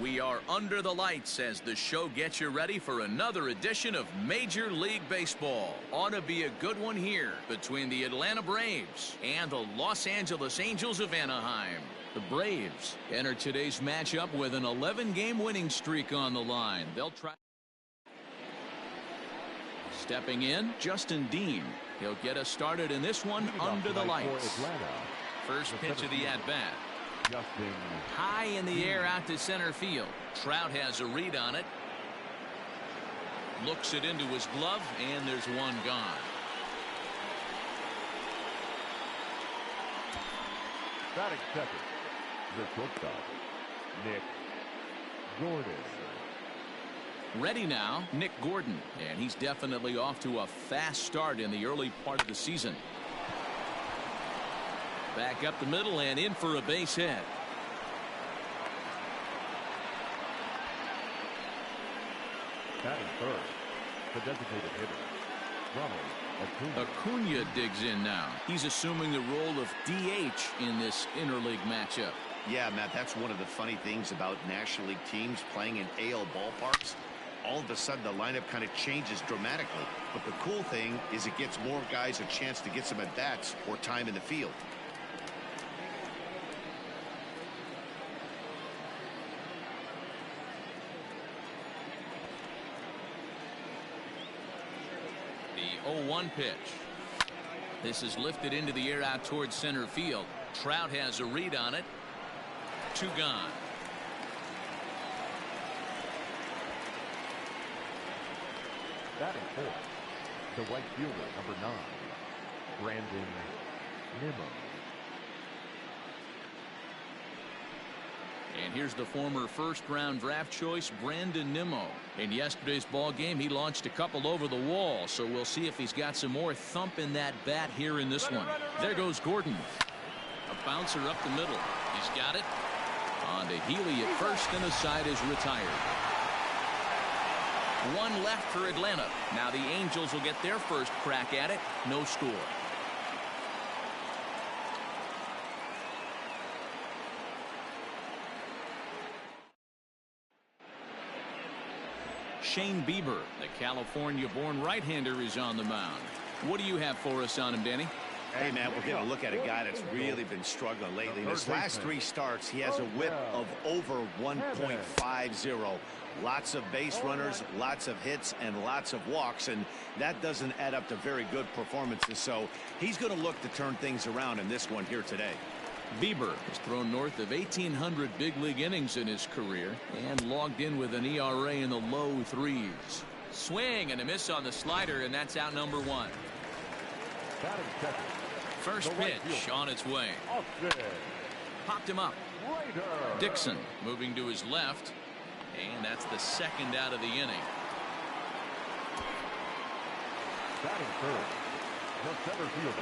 We are under the lights as the show gets you ready for another edition of Major League Baseball. Ought to be a good one here between the Atlanta Braves and the Los Angeles Angels of Anaheim. The Braves enter today's matchup with an 11-game winning streak on the line. They'll try. Stepping in, Justin Dean. He'll get us started in this one under the lights. First pitch of the at-bat. High in the air out to center field. Trout has a read on it. Looks it into his glove, and there's one gone. Batting second, the shortstop, Nick Gordon. Ready now, Nick Gordon, and he's definitely off to a fast start in the early part of the season. Back up the middle and in for a base hit. Batting first, the designated hitter, Ronald Acuna digs in now. He's assuming the role of DH in this interleague matchup. Yeah, Matt, that's one of the funny things about National League teams playing in AL ballparks. All of a sudden, the lineup kind of changes dramatically. But the cool thing is it gives more guys a chance to get some at-bats or time in the field. The 0-1 pitch. This is lifted into the air out towards center field. Trout has a read on it. Two gone. Batting fourth, the right fielder, number 9, Brandon Nimmo. And here's the former first-round draft choice, Brandon Nimmo. In yesterday's ball game, he launched a couple over the wall, so we'll see if he's got some more thump in that bat here in this one. There goes Gordon. A bouncer up the middle. He's got it. On to Healy at first, and the side is retired. One left for Atlanta. Now the Angels will get their first crack at it. No score. Shane Bieber, the California-born right-hander, is on the mound. What do you have for us on him, Danny? Hey, man, we're going to look at a guy that's really been struggling lately. In his last 3 starts, he has a whip of over 1.50. Lots of base runners, lots of hits, and lots of walks, and that doesn't add up to very good performances. So he's going to look to turn things around in this one here today. Bieber has thrown north of 1,800 big league innings in his career and logged in with an ERA in the low 3s. Swing and a miss on the slider, and that's out number 1. First pitch on its way. Popped him up. Dixon moving to his left, and that's the second out of the inning.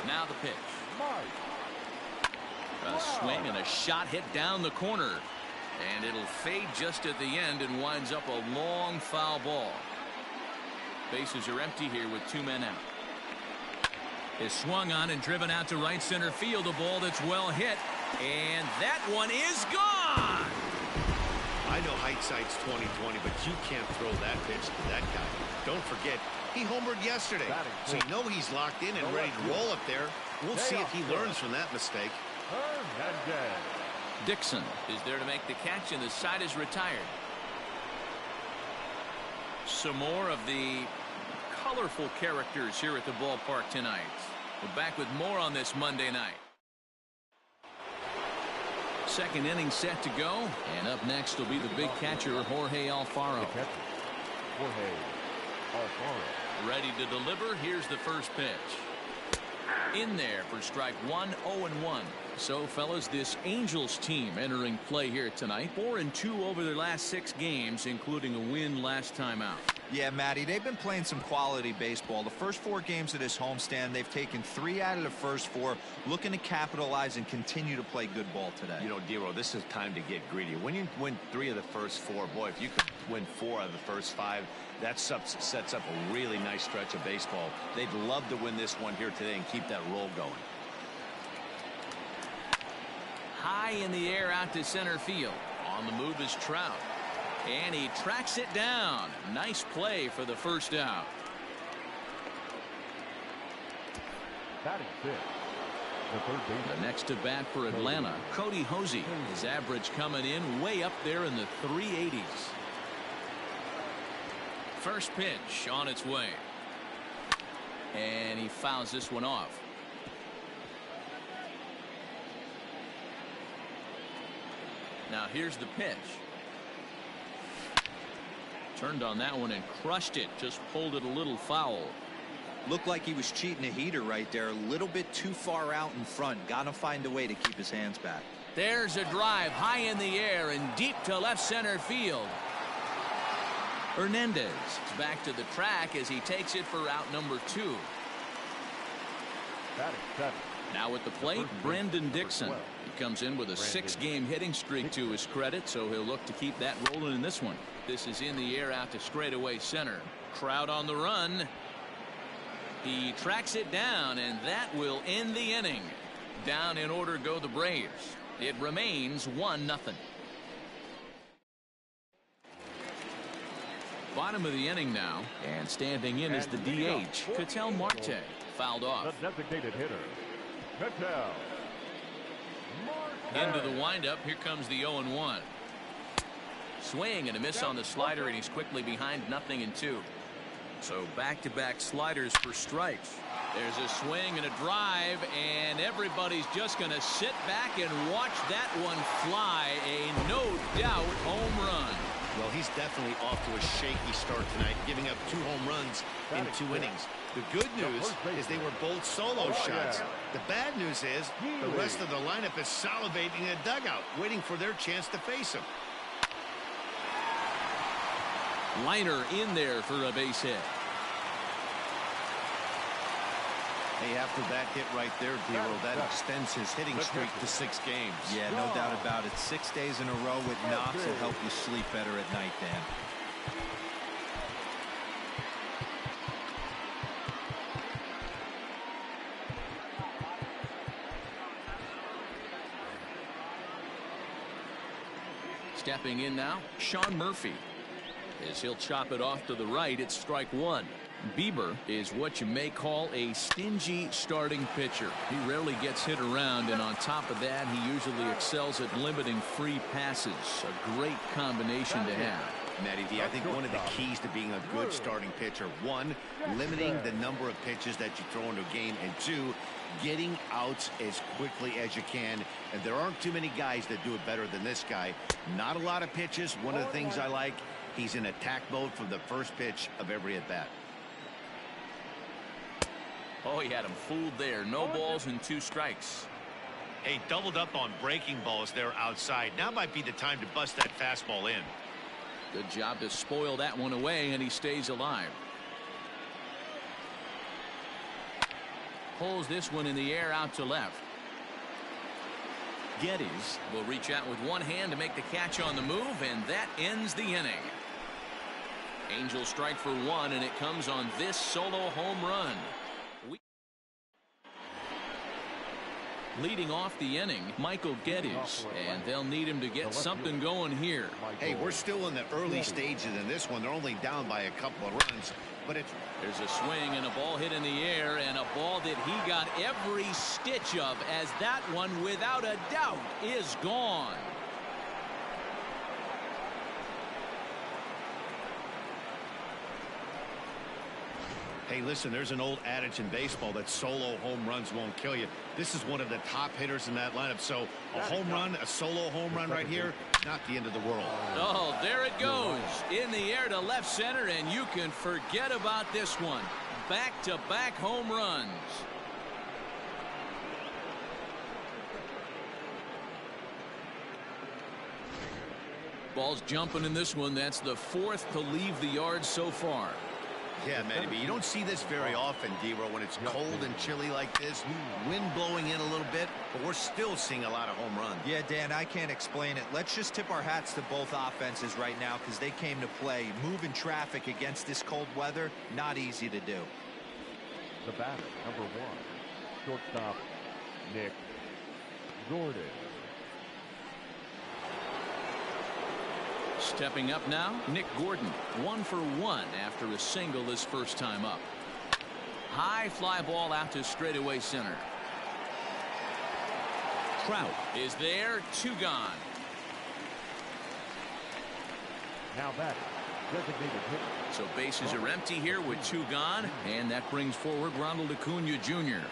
Now the pitch. A swing and a shot hit down the corner, and it'll fade just at the end and winds up a long foul ball. Bases are empty here with 2 men out. Is swung on and driven out to right center field. A ball that's well hit, and that one is gone. I know hindsight's 20/20, but you can't throw that pitch to that guy. Don't forget, he homered yesterday, so you know he's locked in and ready to roll up there. We'll see if he learns from that mistake. Dixon is there to make the catch, and the side is retired. Some more of the colorful characters here at the ballpark tonight. We're back with more on this Monday night. Second inning set to go, and up next will be the big catcher, Jorge Alfaro. Ready to deliver. Here's the first pitch. In there for strike 1, 0-1. So, fellas, this Angels team entering play here tonight. 4-2 over their last 6 games, including a win last time out. Yeah, Matty, they've been playing some quality baseball. The first 4 games of this homestand, they've taken 3 out of the first 4, looking to capitalize and continue to play good ball today. You know, Dero, this is time to get greedy. When you win 3 of the first 4, boy, if you could win 4 out of the first 5, that sets up a really nice stretch of baseball. They'd love to win this one here today and keep that roll going. High in the air out to center field. On the move is Trout. And he tracks it down. Nice play for the first out. Batting fifth, the third baseman. The next to bat for Atlanta, Cody Hosey. His average coming in way up there in the 380s. First pitch on its way. And he fouls this one off. Now here's the pitch. Turned on that one and crushed it. Just pulled it a little foul. Looked like he was cheating a heater right there. A little bit too far out in front. Gotta find a way to keep his hands back. There's a drive high in the air and deep to left center field. Hernandez is back to the track as he takes it for out number 2. Batting seventh. Now at the plate, Brandon Dixon. He comes in with a 6-game hitting streak to his credit, so he'll look to keep that rolling in this one. This is in the air out to straightaway center. Crowd on the run. He tracks it down, and that will end the inning. Down in order go the Braves. It remains 1-0. Bottom of the inning now, and standing in is the DH, Ketel Marte. Fouled off. The designated hitter, Ketel Marte. Into the windup. Here comes the 0-1. Swing and a miss on the slider, and he's quickly behind 0-2. So back-to-back sliders for strikes. There's a swing and a drive, and everybody's just going to sit back and watch that one fly. A no-doubt home run. Well, he's definitely off to a shaky start tonight, giving up 2 home runs in 2 innings. The good news is they were both solo shots. The bad news is the rest of the lineup is salivating in a dugout, waiting for their chance to face him. Liner in there for a base hit. Hey, after that hit right there, Dero, that extends his hitting streak to 6 games. Yeah, no doubt about it. 6 days in a row with knocks will help you sleep better at night, Dan. Stepping in now, Sean Murphy. As he'll chop it off to the right, it's strike 1. Bieber is what you may call a stingy starting pitcher. He rarely gets hit around, and on top of that, he usually excels at limiting free passes. A great combination to have. Matty D, I think one of the keys to being a good starting pitcher, 1, limiting the number of pitches that you throw into a game, and 2, getting outs as quickly as you can. And there aren't too many guys that do it better than this guy. Not a lot of pitches. One of the things I like, he's in attack mode from the first pitch of every at-bat. Oh, he had him fooled there. No balls and 2 strikes. Hey, doubled up on breaking balls there outside. Now might be the time to bust that fastball in. Good job to spoil that one away, and he stays alive. Pulls this one in the air out to left. Geddes will reach out with one hand to make the catch on the move, and that ends the inning. Angels strike for 1, and it comes on this solo home run. Leading off the inning, Michael Geddes, and they'll need him to get something going here. Hey, we're still in the early stages in this one. They're only down by a couple of runs, but there's a swing and a ball hit in the air, and a ball that he got every stitch of, as that one, without a doubt, is gone. Hey, listen, there's an old adage in baseball that solo home runs won't kill you. This is one of the top hitters in that lineup. So a home run, a solo home run right here, not the end of the world. Oh, there it goes. In the air to left center, and you can forget about this one. Back-to-back home runs. Ball's jumping in this one. That's the 4th to leave the yard so far. Yeah, Matty B, you don't see this very often, Dero, when it's cold and chilly like this. Wind blowing in a little bit, but we're still seeing a lot of home runs. Yeah, Dan, I can't explain it. Let's just tip our hats to both offenses right now because they came to play. Moving traffic against this cold weather, not easy to do. The batter, number 1, shortstop, Nick Gordon. Stepping up now, Nick Gordon, 1 for 1 after a single his first time up. High fly ball out to straightaway center. Trout is there, 2 gone. Now batting, designated hitter. So bases are empty here with 2 gone, and that brings forward Ronald Acuna Jr.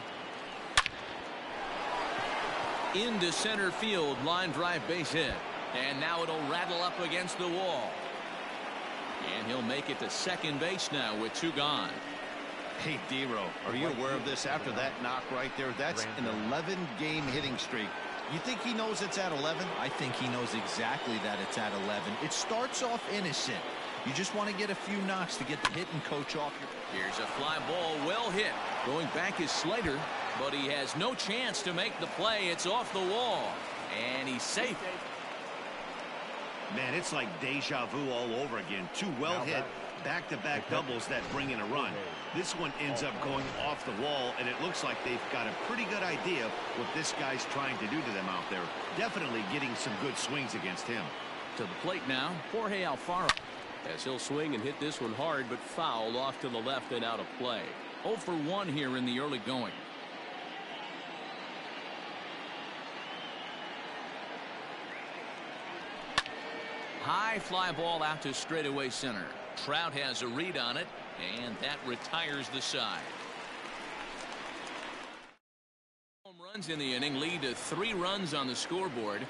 Into center field, line drive base hit. And now it'll rattle up against the wall. And he'll make it to second base now with 2 gone. Hey, Dero, are you aware of this? After that knock right there, that's an 11-game hitting streak. You think he knows it's at 11? I think he knows exactly that it's at 11. It starts off innocent. You just want to get a few knocks to get the hitting coach off your... Here's a fly ball, well hit. Going back is Slater, but he has no chance to make the play. It's off the wall, and he's safe. Man, it's like deja vu all over again. 2 well-hit back-to-back doubles that bring in a run. This one ends up going off the wall, and it looks like they've got a pretty good idea what this guy's trying to do to them out there. Definitely getting some good swings against him. To the plate now, Jorge Alfaro. As he'll swing and hit this one hard, but fouled off to the left and out of play. 0 for 1 here in the early going. High fly ball out to straightaway center. Trout has a read on it, and that retires the side. Home runs in the inning lead to 3 runs on the scoreboard.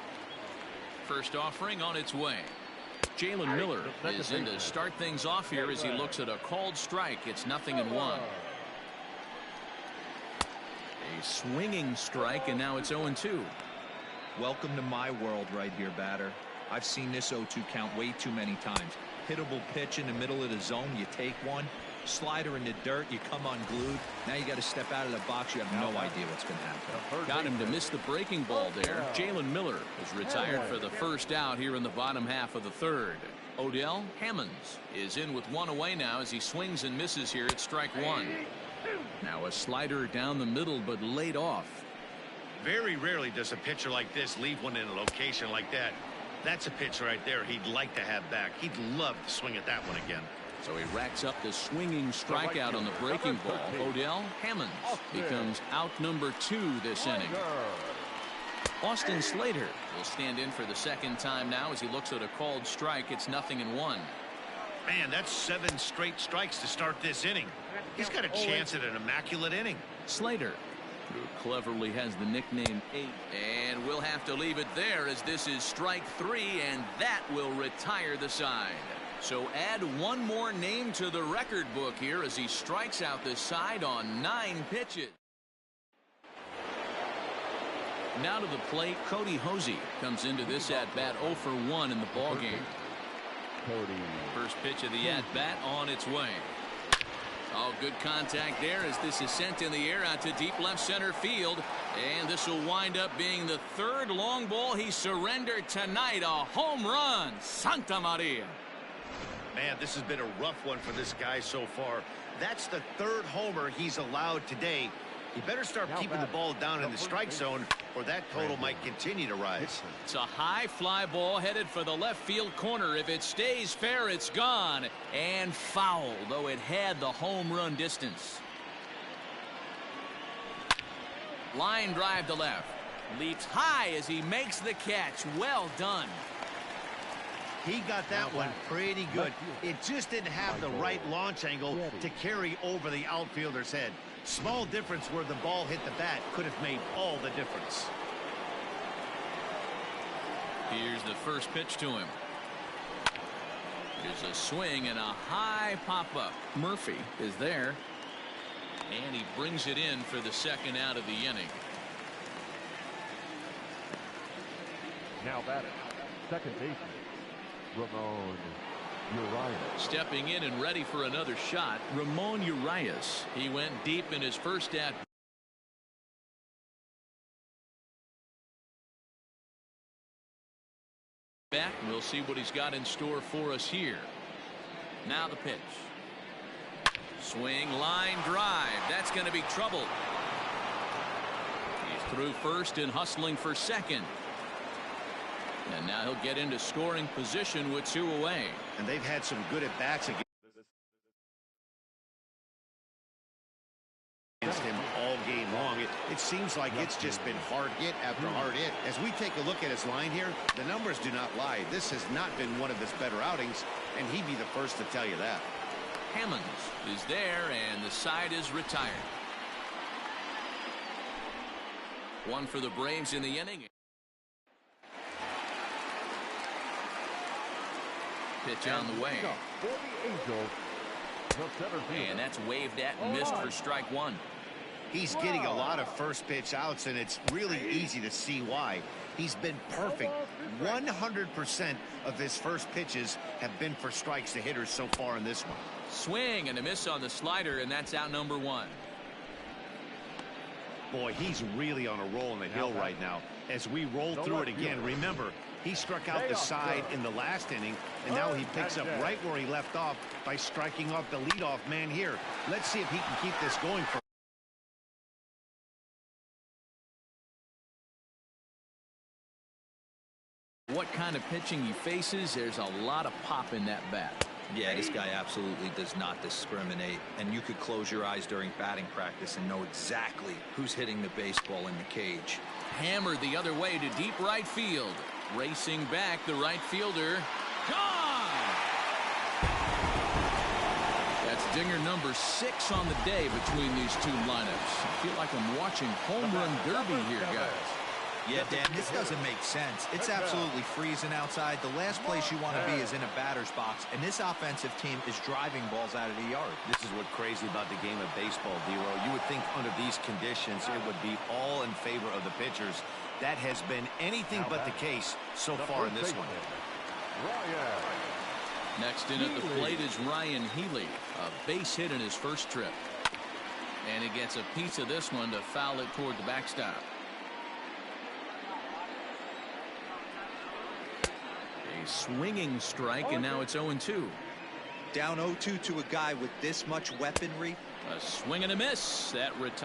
First offering on its way. Jalen Miller is in to start things off here as he looks at a called strike. It's 0-1. A swinging strike, and now it's 0-2. Welcome to my world right here, batter. I've seen this 0-2 count way too many times. Hittable pitch in the middle of the zone, you take one. Slider in the dirt, you come unglued. Now you got to step out of the box. You have no idea what's going to happen. Got him to miss the breaking ball there. Jalen Miller is retired for the first out here in the bottom half of the third. Odell Hammonds is in with 1 away now as he swings and misses here at strike 1. Now a slider down the middle, but laid off. Very rarely does a pitcher like this leave one in a location like that. That's a pitch right there he'd like to have back. He'd love to swing at that one again. So he racks up the swinging strikeout on the breaking ball. Odell Hammonds becomes out number 2 this inning. Austin Slater will stand in for the second time now as he looks at a called strike. It's 0-1. Man, that's 7 straight strikes to start this inning. He's got a chance at an immaculate inning. Slater, who cleverly has the nickname 8, and we'll have to leave it there as this is strike 3, and that will retire the side. So add 1 more name to the record book here as he strikes out the side on 9 pitches. Now to the plate, Cody Hosey comes into this at-bat 0 for 1 in the ballgame. First pitch of the at-bat on its way. Oh, good contact there as this is sent in the air out to deep left center field. And this will wind up being the 3rd long ball he surrendered tonight. A home run. Santa Maria. Man, this has been a rough one for this guy so far. That's the 3rd homer he's allowed today. He better start keeping the ball down in the strike zone, or that total might continue to rise. It's a high fly ball headed for the left field corner. If it stays fair, it's gone. And foul, though it had the home run distance. Line drive to left. Leaps high as he makes the catch. Well done. He got that one pretty good. It just didn't have the right launch angle to carry over the outfielder's head. Small difference where the ball hit the bat could have made all the difference. Here's the first pitch to him. There's a swing and a high pop-up. Murphy is there. And he brings it in for the second out of the inning. Now batting, second baseman, Ramon Urias. Stepping in and ready for another shot, Ramon Urias. He went deep in his first at bat. We'll see what he's got in store for us here. Now the pitch. Swing, line drive. That's going to be trouble. He's through first and hustling for second. And now he'll get into scoring position with 2 away. And they've had some good at-bats against him all game long. It seems like it's just been hard hit after hard hit. As we take a look at his line here, the numbers do not lie. This has not been one of his better outings, and he'd be the first to tell you that. Hammonds is there, and the side is retired. 1 for the Braves in the inning. Pitch on the way. For the Angels, the center fielder. And that's waved at and missed for strike 1. He's getting a lot of first pitch outs, and it's really easy to see why. He's been perfect. 100% of his first pitches have been for strikes to hitters so far in this one. Swing and a miss on the slider, and that's out number 1. Boy, he's really on a roll in the hill right now. As we roll through it again, remember, he struck out the side in the last inning, and now he picks up right where he left off by striking off the leadoff man here. Let's see if he can keep this going for what kind of pitching he faces. There's a lot of pop in that bat. Yeah, this guy absolutely does not discriminate, and you could close your eyes during batting practice and know exactly who's hitting the baseball in the cage. Hammered the other way to deep right field. Racing back, the right fielder. Gone! That's dinger number 6 on the day between these 2 lineups. I feel like I'm watching home run derby here, guys. Yeah, Dan, this doesn't make sense. It's absolutely freezing outside. The last place you want to be is in a batter's box, and this offensive team is driving balls out of the yard. This is what's crazy about the game of baseball, D-Row. You would think under these conditions it would be all in favor of the pitchers. That has been anything but the case so far in this one. Next in at the plate is Ryan Healy. A base hit in his first trip. And he gets a piece of this one to foul it toward the backstop. A swinging strike, and now it's 0-2. Down 0-2 to a guy with this much weaponry. A swing and a miss. That retires.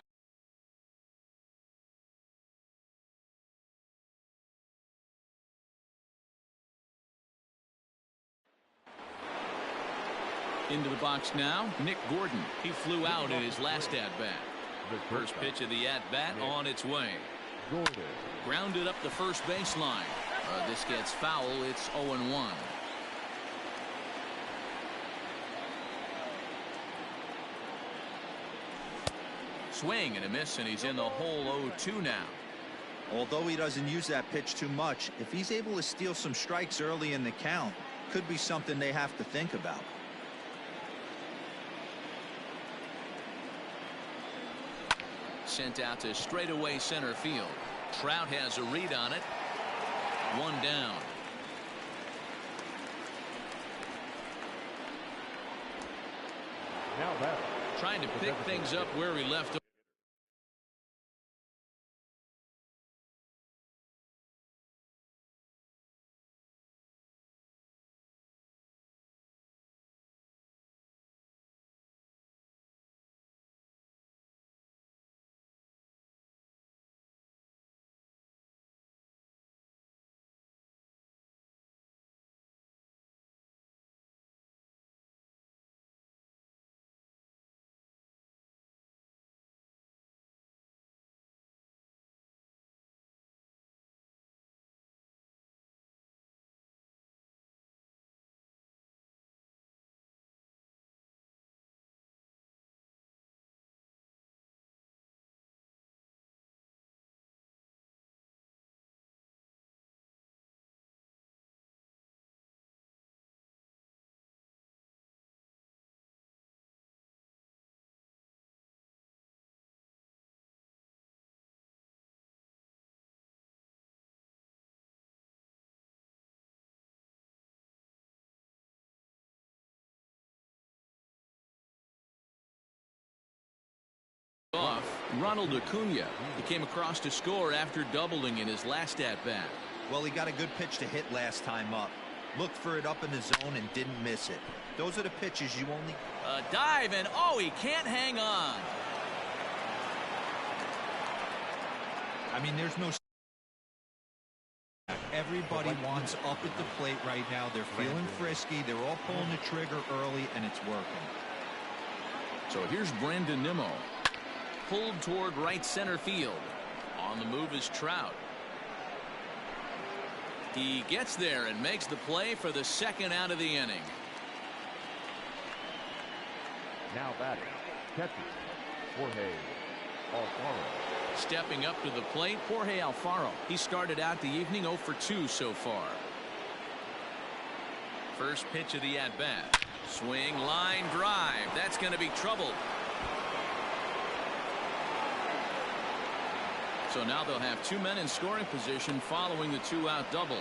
Into the box now, Nick Gordon. He flew out in his last at-bat. First pitch of the at-bat on its way. Grounded up the first baseline. This gets foul. It's 0-1. Swing and a miss, and he's in the hole. 0-2 now. Although he doesn't use that pitch too much, if he's able to steal some strikes early in the count, could be something they have to think about. Sent out to straightaway center field. Trout has a read on it. 1 down. Now that Trying to pick things up where he left off. Ronald Acuna. He came across to score after doubling in his last at-bat. Well, he got a good pitch to hit last time up. Looked for it up in the zone and didn't miss it. Those are the pitches you only... A dive, and oh, he can't hang on. I mean, there's no... Every Everybody wants up at the plate right now. They're feeling frisky. They're all pulling the trigger early, and it's working. So here's Brandon Nimmo. Pulled toward right center field. On the move is Trout. He gets there and makes the play for the second out of the inning. Now batting, catcher, Jorge Alfaro. Stepping up to the plate, Jorge Alfaro. He started out the evening 0 for 2 so far. First pitch of the at-bat. Swing, line drive. That's going to be trouble. So now they'll have 2 men in scoring position following the 2-out double.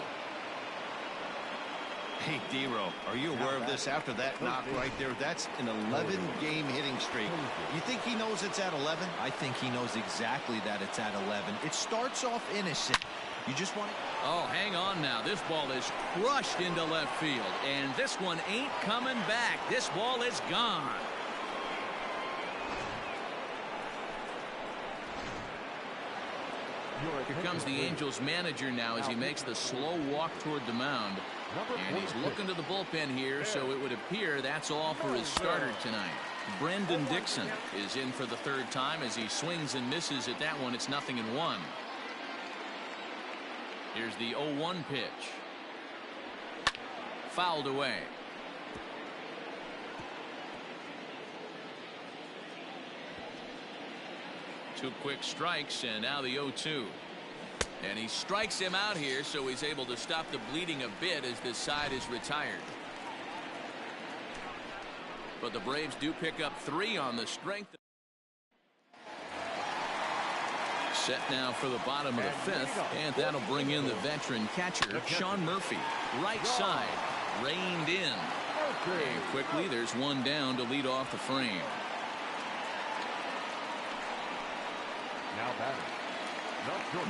Hey, D-Row, are you aware of this? After that knock right there, that's an 11-game hitting streak. You think he knows it's at 11? I think he knows exactly that it's at 11. It starts off innocent. You just want to... Oh, hang on now. This ball is crushed into left field. And this one ain't coming back. This ball is gone. Here comes the Angels manager now as he makes the slow walk toward the mound. And he's looking to the bullpen here, so it would appear that's all for his starter tonight. Brendan Dixon is in for the third time as he swings and misses at that one. It's 0-1. Here's the 0-1 pitch. Fouled away. Two quick strikes, and now the 0-2. And he strikes him out here, so he's able to stop the bleeding a bit as this side is retired. But the Braves do pick up 3 on the strength. Set now for the bottom of the 5th, and that'll bring in the veteran catcher, Sean Murphy. Right side, reined in. And quickly, there's one down to lead off the frame.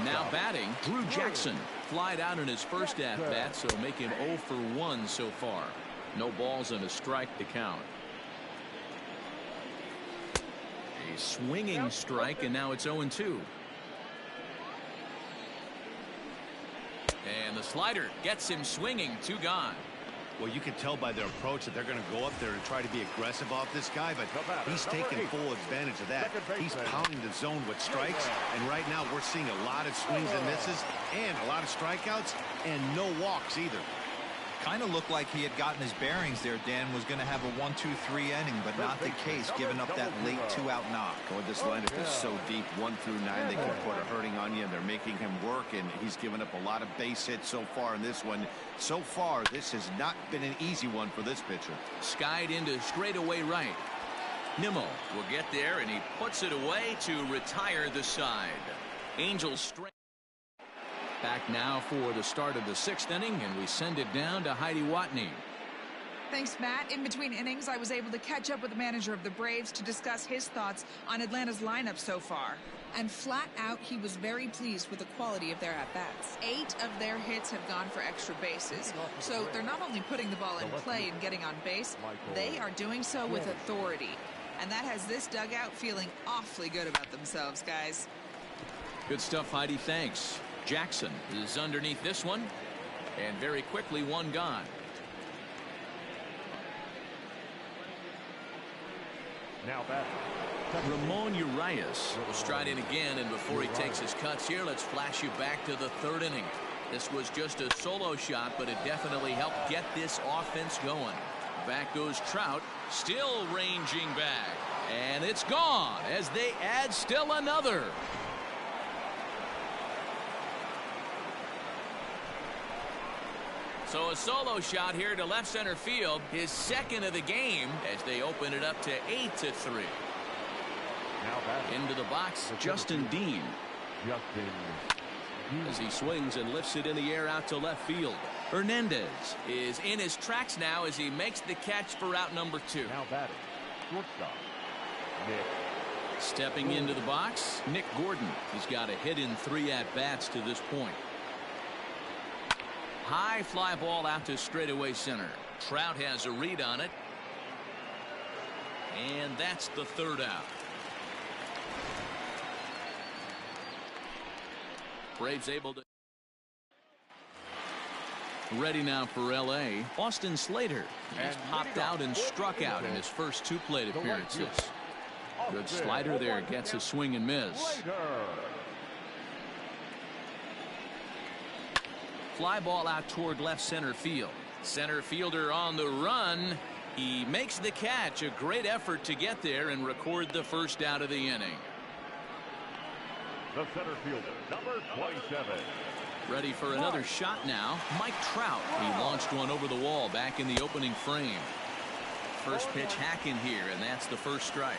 Now batting, Drew Jackson. Flied out in his first at-bat, so make him 0 for 1 so far. No balls and a strike to count. A swinging strike, and now it's 0-2. And the slider gets him swinging. 2 gone. Well, you can tell by their approach that they're going to go up there and try to be aggressive off this guy, but he's taking full advantage of that. He's pounding the zone with strikes, and right now we're seeing a lot of swings and misses and a lot of strikeouts and no walks either. Kind of looked like he had gotten his bearings there. Dan was going to have a 1-2-3 inning, but not the case, giving up that late 2-out knock. Oh, this lineup is so deep, 1 through 9, they can put a hurting on you, and they're making him work, and he's given up a lot of base hits so far in this one. So far, this has not been an easy one for this pitcher. Skied into straightaway right. Nimmo will get there, and he puts it away to retire the side. Angels straight. Back now for the start of the 6th inning, and we send it down to Heidi Watney. Thanks, Matt. In between innings, I was able to catch up with the manager of the Braves to discuss his thoughts on Atlanta's lineup so far. And flat out, he was very pleased with the quality of their at-bats. 8 of their hits have gone for extra bases. So they're not only putting the ball in play and getting on base, they are doing so with authority. And that has this dugout feeling awfully good about themselves, guys. Good stuff, Heidi. Thanks. Jackson is underneath this one, and very quickly 1 gone. Now batting, Ramon Urias will stride in again, and before he takes his cuts here, let's flash you back to the 3rd inning. This was just a solo shot, but it definitely helped get this offense going. Back goes Trout, still ranging back, and it's gone as they add still another. So a solo shot here to left center field, his 2nd of the game, as they open it up to 8-3. Into the box, Justin Dean. As he swings and lifts it in the air out to left field. Hernandez is in his tracks now as he makes the catch for out number 2. Now batting, shortstop, Nick. Stepping into the box, Nick Gordon. He's got a hit in 3 at-bats to this point. High fly ball out to straightaway center. Trout has a read on it. And that's the 3rd out. Braves able to. Ready now for L.A., Austin Slater. He's popped out and struck out in his first 2 plate appearances. Good slider there, gets a swing and miss. Fly ball out toward left center field. Center fielder on the run. He makes the catch. A great effort to get there and record the first out of the inning. The center fielder, number 27. Ready for another shot now. Mike Trout. He launched one over the wall back in the opening frame. First pitch hacking here, and that's the first strike.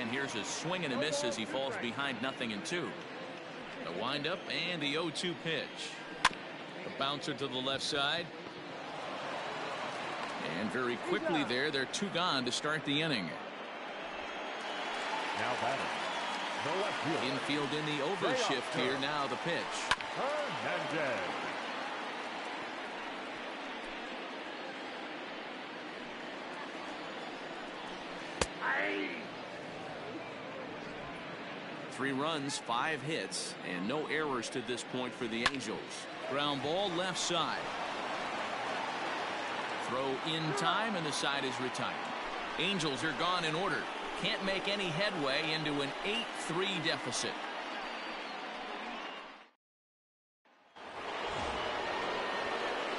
And here's a swing and a miss as he falls behind 0-2. The windup and the 0-2 pitch. A bouncer to the left side. And very quickly there, they're 2 gone to start the inning. Now batting. The left field. Infield in the overshift here. Now the pitch. Hernandez. Three runs, 5 hits, and no errors to this point for the Angels. Ground ball left side. Throw in time, and the side is retired. Angels are gone in order. Can't make any headway into an 8-3 deficit.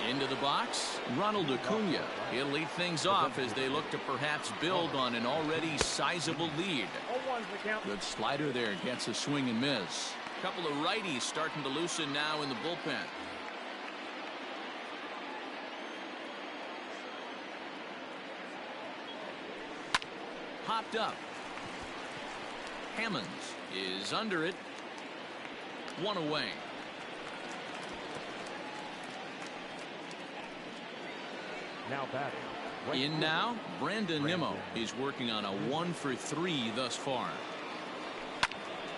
Into the box, Ronald Acuna. He'll lead things off as they look to perhaps build on an already sizable lead. Good slider there, gets a swing and miss. A couple of righties starting to loosen now in the bullpen. Popped up. Hammonds is under it. 1 away. Now batting. In now, Brandon Nimmo. He's working on a 1 for 3 thus far.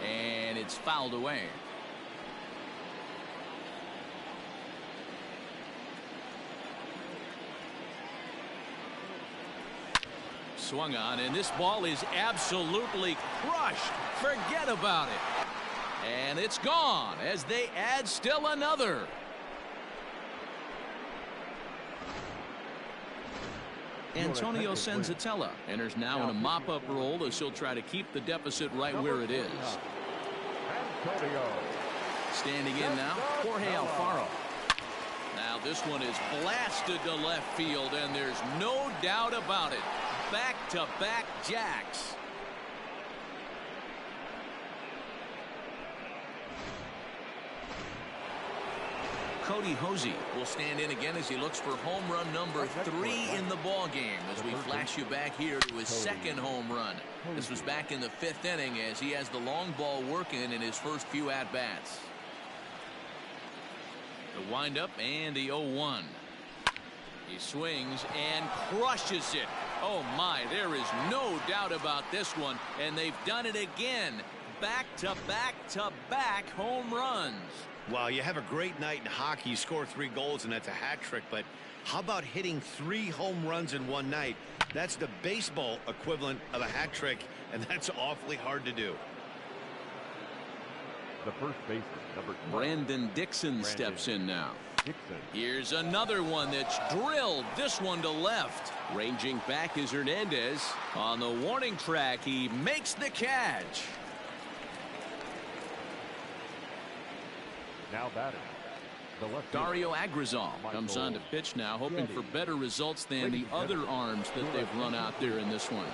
And it's fouled away. Swung on, and this ball is absolutely crushed. Forget about it. And it's gone as they add still another. Antonio Senzatella enters now in a mop-up role as he'll try to keep the deficit right where it is. Standing in now, Jorge Alfaro. Now this one is blasted to left field, and there's no doubt about it. Back-to-back jacks. Cody Hosey will stand in again as he looks for home run number 3 in the ball game as we flash you back here to his second home run. This was back in the 5th inning as he has the long ball working in his first few at-bats. The windup and the 0-1. He swings and crushes it. Oh my, there is no doubt about this one, and they've done it again. Back-to-back-to-back home runs. Wow, you have a great night in hockey. You score 3 goals, and that's a hat trick. But how about hitting 3 home runs in one night? That's the baseball equivalent of a hat trick, and that's awfully hard to do. The first baseman, number 12. Brandon Dixon steps in now. Here's another one that's drilled. This one to left. Ranging back is Hernandez. On the warning track, he makes the catch. Now batting. The left Dario Agrizal comes on to pitch now, hoping for better results than the other arms that they've run out there in this one.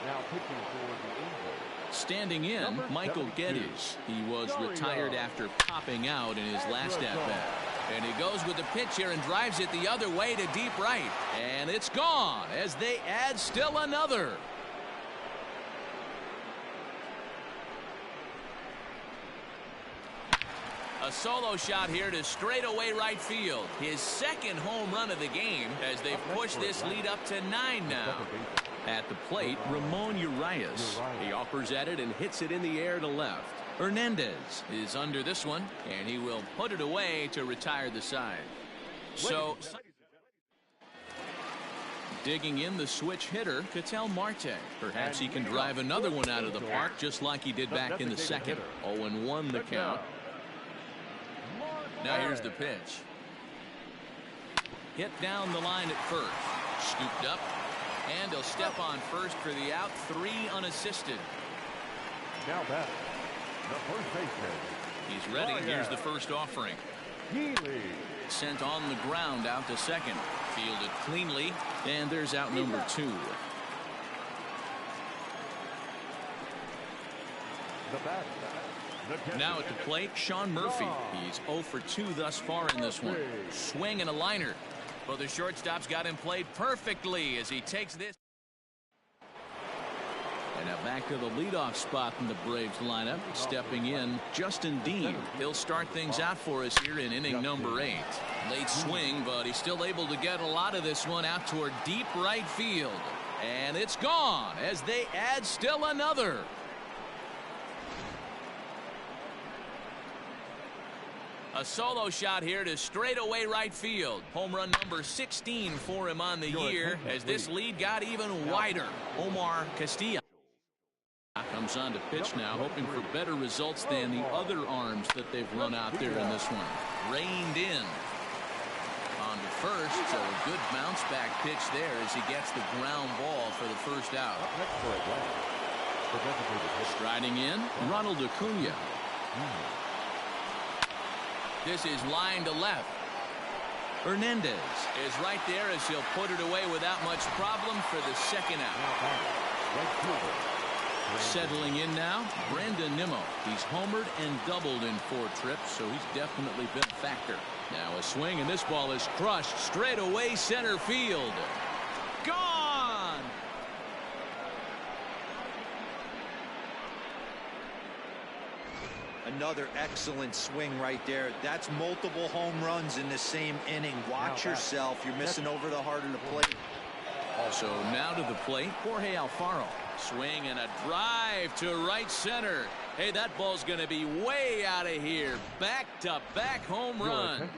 Now pitching for the Angels. Standing in, Michael Geddes. He was retired after popping out in his last at-bat. And he goes with the pitch here and drives it the other way to deep right. And it's gone as they add still another. A solo shot here to straightaway right field. His second home run of the game as they've pushed this lead up to 9 now. At the plate, Ramon Urias. He offers at it and hits it in the air to left. Hernandez is under this one, and he will put it away to retire the side. So Digging in the switch hitter, Ketel Marte. Perhaps he can drive another one out of the park just like he did back in the second. 0-1 the count. Now here's the pitch. Hit down the line at first. Scooped up. And he'll step on first for the out. 3 unassisted. Now batting, the first baseman. He's ready. Here's the first offering. Healy. Sent on the ground out to second. Fielded cleanly. And there's out number 2. The batter. Now at the plate, Sean Murphy. He's 0 for 2 thus far in this one. Swing and a liner. Well, the shortstop's got him played perfectly as he takes this. And now back to the leadoff spot in the Braves lineup. Stepping in, Justin Dean. He'll start things out for us here in inning number 8. Late swing, but he's still able to get a lot of this one out toward deep right field. And it's gone as they add still another. A solo shot here to straightaway right field. Home run number 16 for him on the year as this lead got even wider. Omar Castillo comes on to pitch now, hoping for better results than the other arms that they've run out there in this one. Reined in. On to first, so a good bounce back pitch there as he gets the ground ball for the first out. Striding in, Ronald Acuna. This is line to left. Hernandez is right there as he'll put it away without much problem for the second out. Settling in now, Brandon Nimmo. He's homered and doubled in 4 trips, so he's definitely been a factor. Now a swing, and this ball is crushed straight away center field. Gone! Another excellent swing right there. That's multiple home runs in the same inning. Watch yourself. You're missing over the heart of the plate. Also now to the plate, Jorge Alfaro. Swing and a drive to right center. Hey, that ball's going to be way out of here. Back-to-back home run.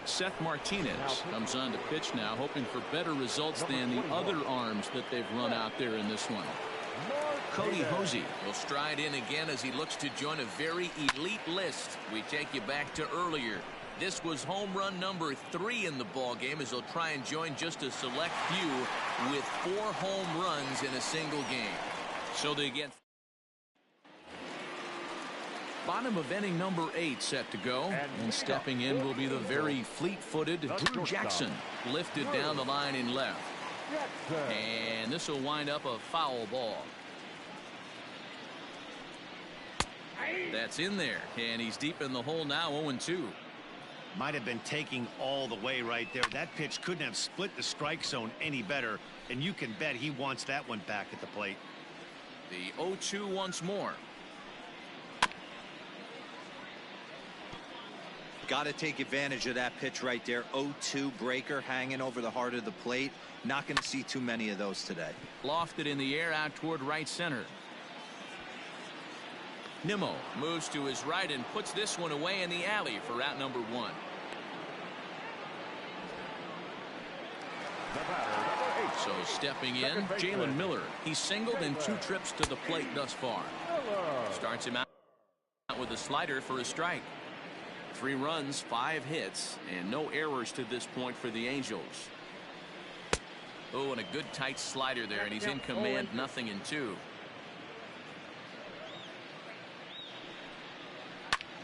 Seth Martinez comes on to pitch now, hoping for better results than the other arms that they've run out there in this one. Cody Hosey will stride in again as he looks to join a very elite list. We take you back to earlier. This was home run number 3 in the ball game as he'll try and join just a select few with 4 home runs in a single game. So they get bottom of inning number 8 set to go, and stepping in will be the very fleet-footed Drew Jackson, lifted down the line in left. And this will wind up a foul ball. That's in there, and he's deep in the hole now. 0-2. Might have been taking all the way right there. That pitch couldn't have split the strike zone any better, and you can bet he wants that one back at the plate. The 0-2 once more. Got to take advantage of that pitch right there. 0-2 breaker hanging over the heart of the plate. Not going to see too many of those today. Lofted in the air out toward right center. Nimmo moves to his right and puts this one away in the alley for out number 1. So stepping in, Jalen Miller. He's singled in 2 trips to the plate thus far. Starts him out with a slider for a strike. 3 runs, 5 hits, and no errors to this point for the Angels. Oh, and a good tight slider there, and he's in command. 0-2.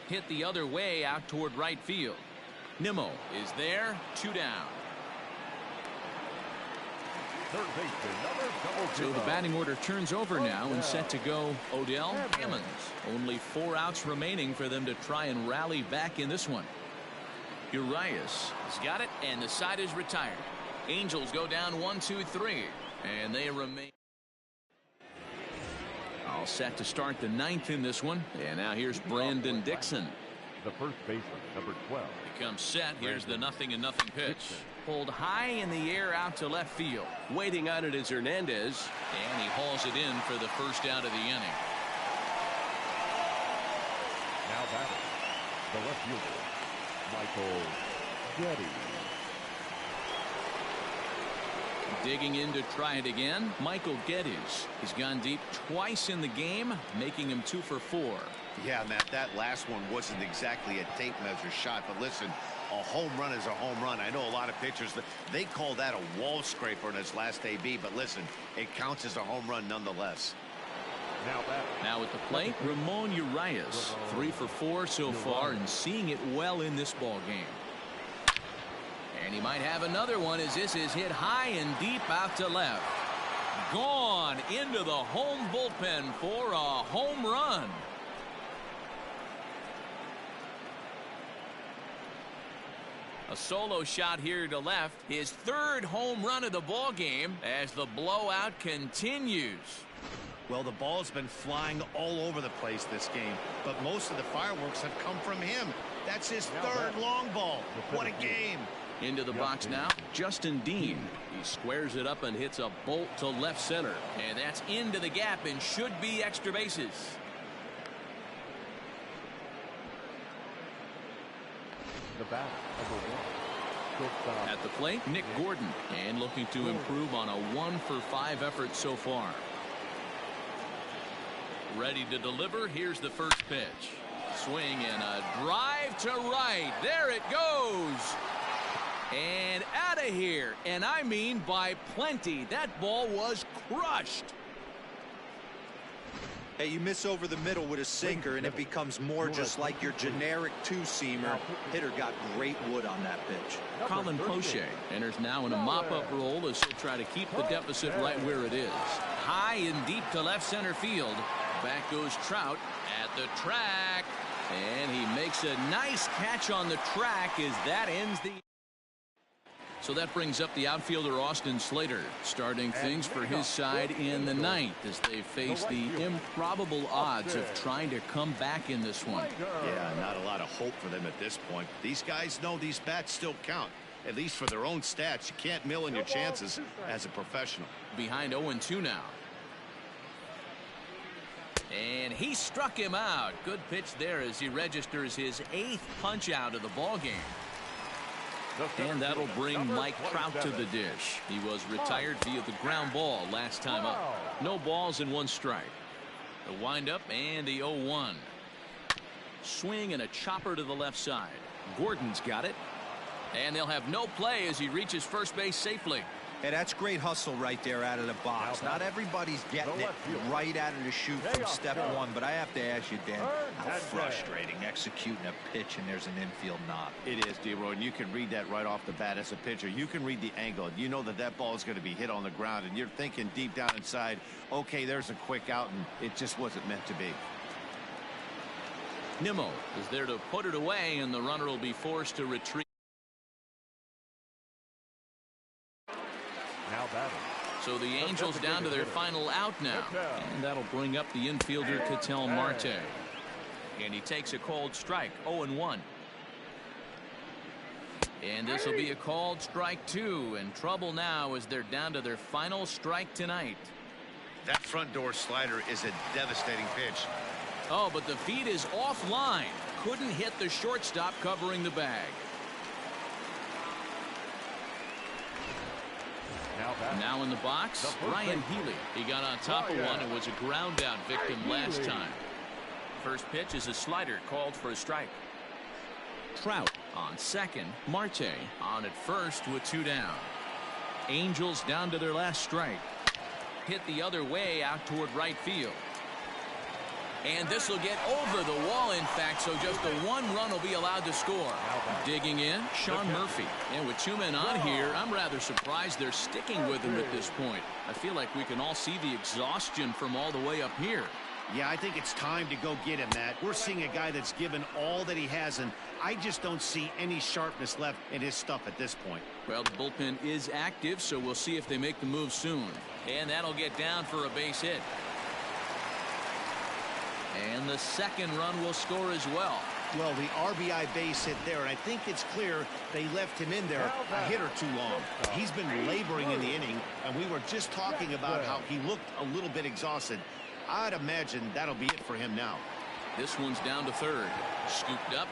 Hit the other way out toward right field. Nimmo is there. 2 down. So the batting order turns over now and set to go Odell Hammonds. Only 4 outs remaining for them to try and rally back in this one. Urias has got it, and the side is retired. Angels go down 1-2-3, and they remain all set to start the 9th in this one. And now here's Brandon Dixon. The first baseman, number 12. He comes set. Here's the 0-0 pitch. Pulled high in the air out to left field. Waiting on it is Hernandez, and he hauls it in for the first out of the inning. Now batting, the left fielder, Michael Getty. Digging in to try it again, Michael Geddes. He's gone deep twice in the game, making him 2 for 4. Yeah, Matt, that last one wasn't exactly a tape measure shot, but listen, a home run is a home run. I know a lot of pitchers, they call that a wall scraper in his last AB, but listen, it counts as a home run nonetheless. Now at the plate, Ramon Urias, 3 for 4 so far, and seeing it well in this ball game. And he might have another one as this is hit high and deep out to left. Gone into the home bullpen for a home run. A solo shot here to left. His 3rd home run of the ball game as the blowout continues. Well, the ball's been flying all over the place this game, but most of the fireworks have come from him. That's his 3rd long ball. What a game. Into the box now, Justin Dean. He squares it up and hits a bolt to left center. And that's into the gap and should be extra bases. The bat, number 1. At the plate, Nick Gordon. And looking to improve on a 1 for 5 effort so far. Ready to deliver. Here's the first pitch. Swing and a drive to right. There it goes. And out of here. And I mean by plenty. That ball was crushed. Hey, you miss over the middle with a sinker, and it becomes more just like your generic two-seamer. Hitter got great wood on that pitch. Colin Poche enters now in a mop-up role as he'll try to keep the deficit right where it is. High and deep to left center field. Back goes Trout at the track. And he makes a nice catch on the track as that ends the... So that brings up the outfielder Austin Slater, starting things for his side in the 9th as they face the improbable odds of trying to come back in this one. Yeah, not a lot of hope for them at this point. These guys know these bats still count, at least for their own stats. You can't mill in your chances as a professional. Behind 0-2 now. And he struck him out. Good pitch there as he registers his 8th punch out of the ball game. And that'll bring Mike Trout to the dish. He was retired via the ground ball last time up. No balls and 1 strike. The windup and the 0-1. Swing and a chopper to the left side. Gordon's got it. And they'll have no play as he reaches first base safely. Hey, that's great hustle right there out of the box. Not everybody's getting it right out of the chute from step 1, but I have to ask you, Dan, how frustrating executing a pitch and there's an infield knock. It is, D-Roy, and you can read that right off the bat as a pitcher. You can read the angle. You know that that ball is going to be hit on the ground, and you're thinking deep down inside, okay, there's a quick out, and it just wasn't meant to be. Nimmo is there to put it away, and the runner will be forced to retreat. So the Angels down to their final out now. And that'll bring up the infielder Ketel Marte. And he takes a cold strike, 0-1. And this will be a called strike 2. And trouble now as they're down to their final strike tonight. That front door slider is a devastating pitch. Oh, but the feed is offline. Couldn't hit the shortstop covering the bag. Now in the box, Ryan Healy. He got on top of one and was a ground out victim last time. First pitch is a slider called for a strike. Trout on second. Marte on at first with 2 down. Angels down to their last strike. Hit the other way out toward right field. And this will get over the wall, in fact, so just the 1 run will be allowed to score. Digging in, Sean Murphy. And with 2 men on here, I'm rather surprised they're sticking with him at this point. I feel like we can all see the exhaustion from all the way up here. Yeah, I think it's time to go get him, Matt. We're seeing a guy that's given all that he has, and I just don't see any sharpness left in his stuff at this point. Well, the bullpen is active, so we'll see if they make the move soon. And that'll get down for a base hit. And the second run will score as well. Well, the RBI base hit there, and I think it's clear they left him in there a hit or 2 long. He's been laboring in the inning, and we were just talking about how he looked a little bit exhausted. I'd imagine that'll be it for him now. This one's down to third. Scooped up.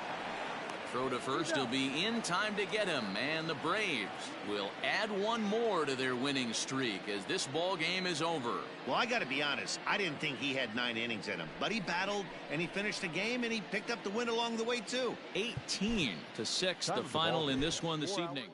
Throw to first will be in time to get him, and the Braves will add one more to their winning streak as this ball game is over. Well, I got to be honest, I didn't think he had 9 innings in him, but he battled and he finished the game and he picked up the win along the way too. 18-6 the final in this one this evening.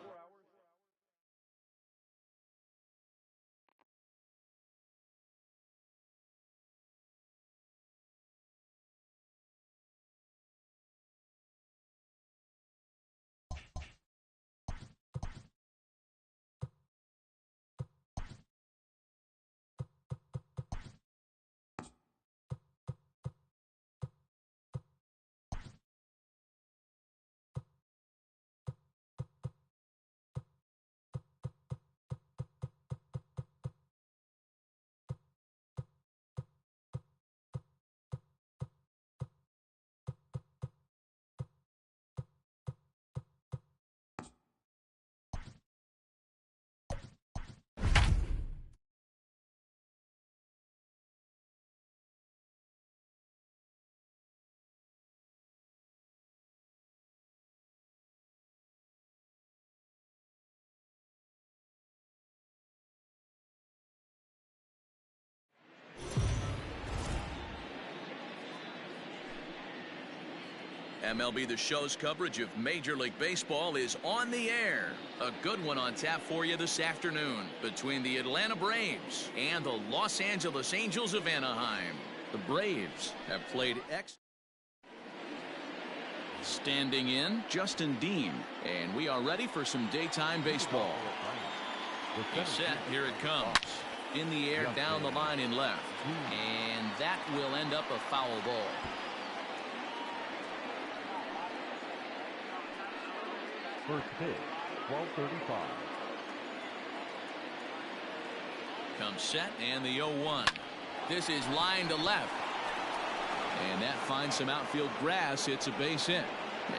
MLB The Show's coverage of Major League Baseball is on the air. A good one on tap for you this afternoon between the Atlanta Braves and the Los Angeles Angels of Anaheim. The Braves have played standing in Justin Dean, and we are ready for some daytime baseball. He's set. Here it comes. In the air, down the line in left, and that will end up a foul ball. First pitch, 12:35. Comes set, and the 0-1. This is line to left. And that finds some outfield grass. It's a base hit.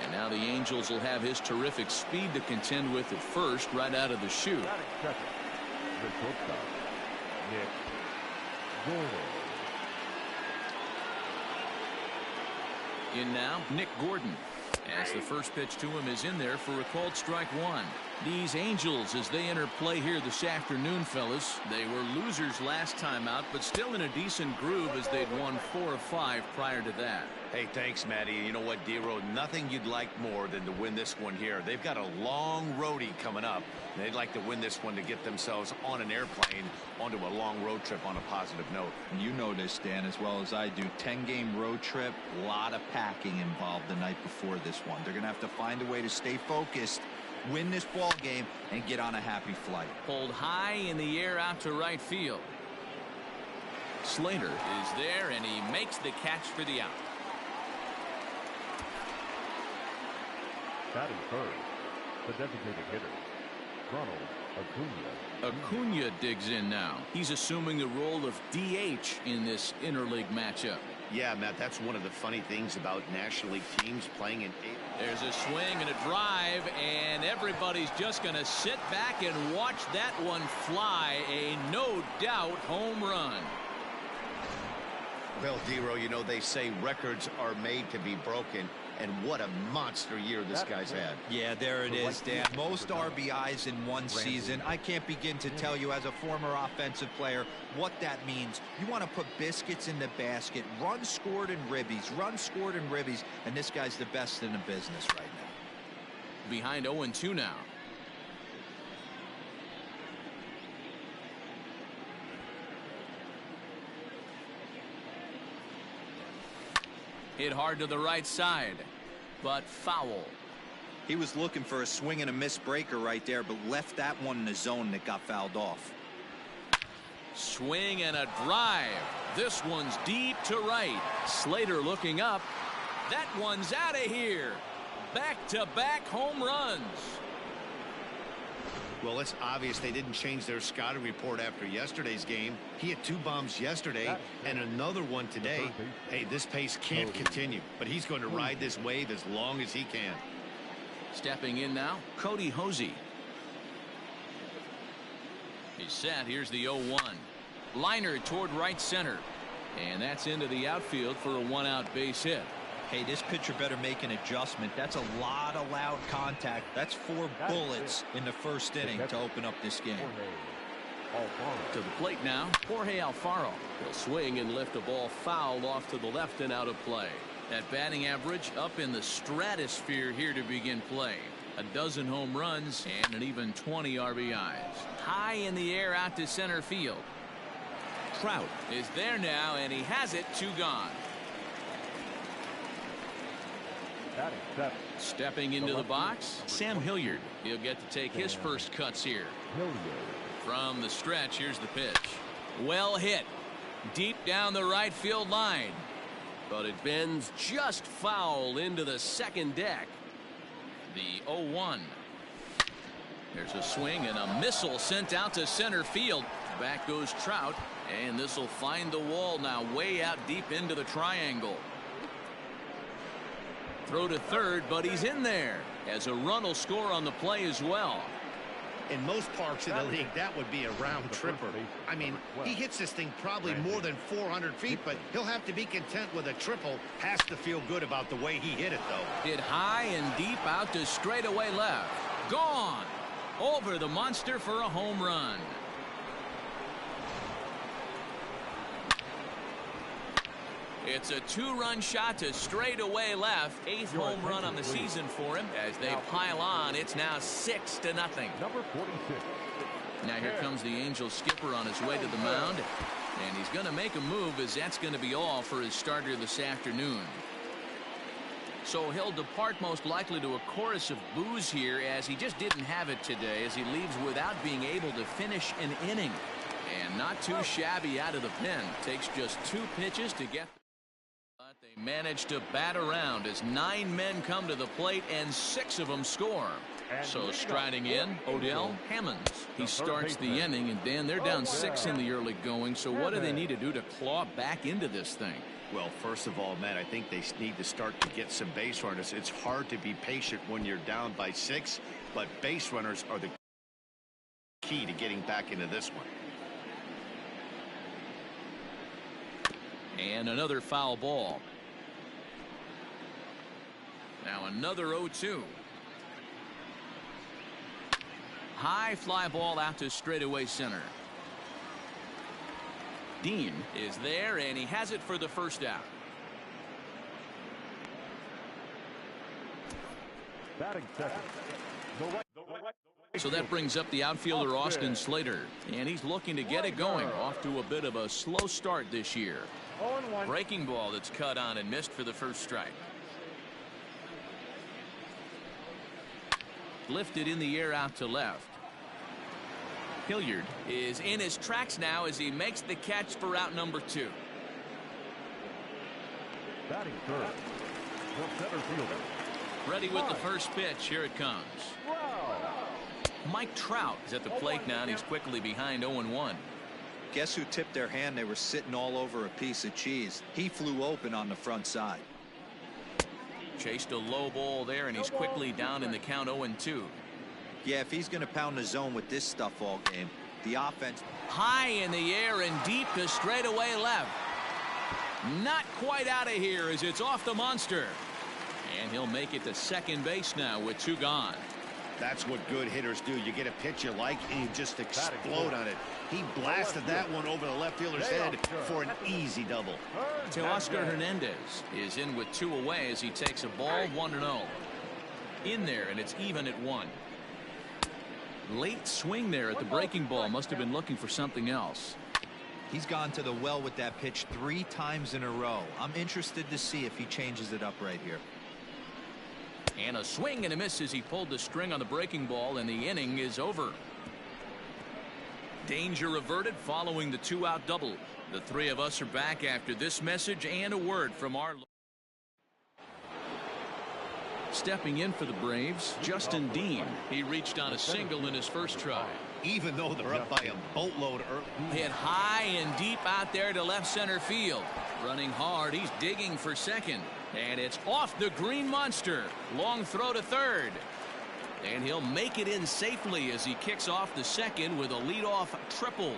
And now the Angels will have his terrific speed to contend with at first right out of the chute. The shortstop, Nick Gordon. In now, Nick Gordon. As the first pitch to him is in there for a called strike one. These Angels, as they enter play here this afternoon, fellas, they were losers last time out, but still in a decent groove as they'd won 4 of 5 prior to that. Hey, thanks, Matty. You know what, D-Road, nothing you'd like more than to win this one here. They've got a long roadie coming up. They'd like to win this one to get themselves on an airplane onto a long road trip on a positive note. And you know this, Dan, as well as I do. 10-game road trip, a lot of packing involved the night before this one. They're going to have to find a way to stay focused, win this ball game, and get on a happy flight. Pulled high in the air out to right field. Slater is there, and he makes the catch for the out. Batting first, the designated hitter, Ronald Acuna. Acuna digs in now. He's assuming the role of DH in this interleague matchup. Yeah, Matt, that's one of the funny things about National League teams playing in. There's a swing and a drive, and everybody's just going to sit back and watch that one fly. A no doubt home run. Well, D-Row, you know, they say records are made to be broken. And what a monster year this guy's had. Yeah, there it is, Dan. Most RBIs in one season. I can't begin to tell you as a former offensive player what that means. You want to put biscuits in the basket, runs scored and ribbies, and this guy's the best in the business right now. Behind 0-2 now. Hit hard to the right side, but foul. He was looking for a swing and a miss breaker right there, but left that one in the zone that got fouled off. Swing and a drive. This one's deep to right. Slater looking up. That one's out of here. Back-to-back home runs. Well, it's obvious they didn't change their scouting report after yesterday's game. He had 2 bombs yesterday and another one today. Hey, this pace can't continue, but he's going to ride this wave as long as he can. Stepping in now, Cody Hosey. He's set. Here's the 0-1. Liner toward right center. And that's into the outfield for a 1-out base hit. Hey, this pitcher better make an adjustment. That's a lot of loud contact. That's 4 bullets in the first inning to open up this game. To the plate now, Jorge Alfaro. He'll swing and lift a ball foul off to the left and out of play. That batting average up in the stratosphere here to begin play. A dozen home runs and an even 20 RBIs. High in the air out to center field. Trout is there now, and he has it. 2 gone. Stepping into the box, Sam Hilliard. He'll get to take his first cuts here. From the stretch, here's the pitch. Well hit. Deep down the right field line. But it bends just foul into the second deck. The 0-1. There's a swing and a missile sent out to center field. Back goes Trout, and this will find the wall now way out deep into the triangle. Throw to third, but he's in there as a run will score on the play as well. In most parks of the league, that would be a round tripper. I mean, he hits this thing probably more than 400 feet, but he'll have to be content with a triple. Has to feel good about the way he hit it, though. Hit high and deep out to straightaway left. Gone. Over the monster for a home run. It's a 2-run shot to straightaway left. 8th home run on the season for him. As they pile on, it's now 6-0. Number 46. Now here comes the Angels skipper on his way to the mound. And he's going to make a move, as that's going to be all for his starter this afternoon. So he'll depart most likely to a chorus of boos here, as he just didn't have it today, as he leaves without being able to finish an inning. And not too shabby out of the pen. Takes just 2 pitches to get. But they manage to bat around as 9 men come to the plate and 6 of them score. So striding in, Odell Hammonds. He starts the inning, and Dan, they're down 6 in the early going. So what do they need to do to claw back into this thing? Well, first of all, Matt, I think they need to start to get some base runners. It's hard to be patient when you're down by 6, but base runners are the key to getting back into this one. And another foul ball. Now another 0-2. High fly ball out to straightaway center. Dean is there, and he has it for the first out. Batting second. So that brings up the outfielder Austin Slater, and he's looking to get it going. Off to a bit of a slow start this year. Breaking ball that's cut on and missed for the first strike. Lifted in the air out to left. Hilliard is in his tracks now as he makes the catch for out number 2. Batting third. The center fielder. Ready with the first pitch. Here it comes. Mike Trout is at the plate now, and he's quickly behind 0-1. Guess who tipped their hand? They were sitting all over a piece of cheese. He flew open on the front side. Chased a low ball there, and he's quickly down in the count 0-2. Yeah, if he's going to pound the zone with this stuff all game, the offense. High in the air and deep to straightaway left. Not quite out of here as it's off the monster. And he'll make it to second base now with 2 gone. That's what good hitters do. You get a pitch you like, and you just explode on it. He blasted that one over the left fielder's head for an easy double. Teoscar Hernandez is in with 2 away as he takes a ball 1-0. In there, and it's even at 1. Late swing there at the breaking ball. Must have been looking for something else. He's gone to the well with that pitch 3 times in a row. I'm interested to see if he changes it up right here. And a swing and a miss as he pulled the string on the breaking ball, and the inning is over. Danger averted following the 2-out double. The 3 of us are back after this message and a word from our. Stepping in for the Braves, Justin Dean. He reached on a single in his first try. Even though they're up by a boatload early. Hit high and deep out there to left center field. Running hard, he's digging for second. And it's off the green monster. Long throw to third. And he'll make it in safely as he kicks off the second with a leadoff triple.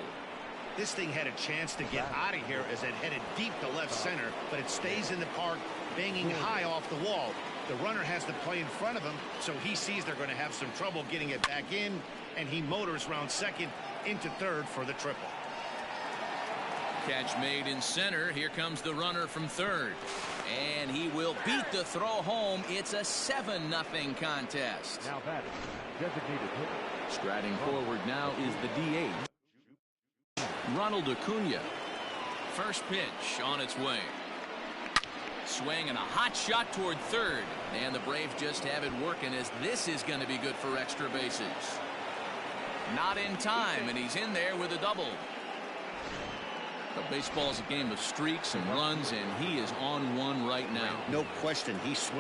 This thing had a chance to get out of here as it headed deep to left center, but it stays in the park, banging high off the wall. The runner has to play in front of him, so he sees they're going to have some trouble getting it back in, and he motors round second into third for the triple. Catch made in center. Here comes the runner from third. And he will beat the throw home. It's a 7-0 contest. Now batting, designated hitter. Striding forward now is the DH, Ronald Acuna. First pitch on its way. Swing and a hot shot toward third. And the Braves just have it working, as this is going to be good for extra bases. Not in time, and he's in there with a double. But baseball's a game of streaks and runs, and he is on one right now. No question, he's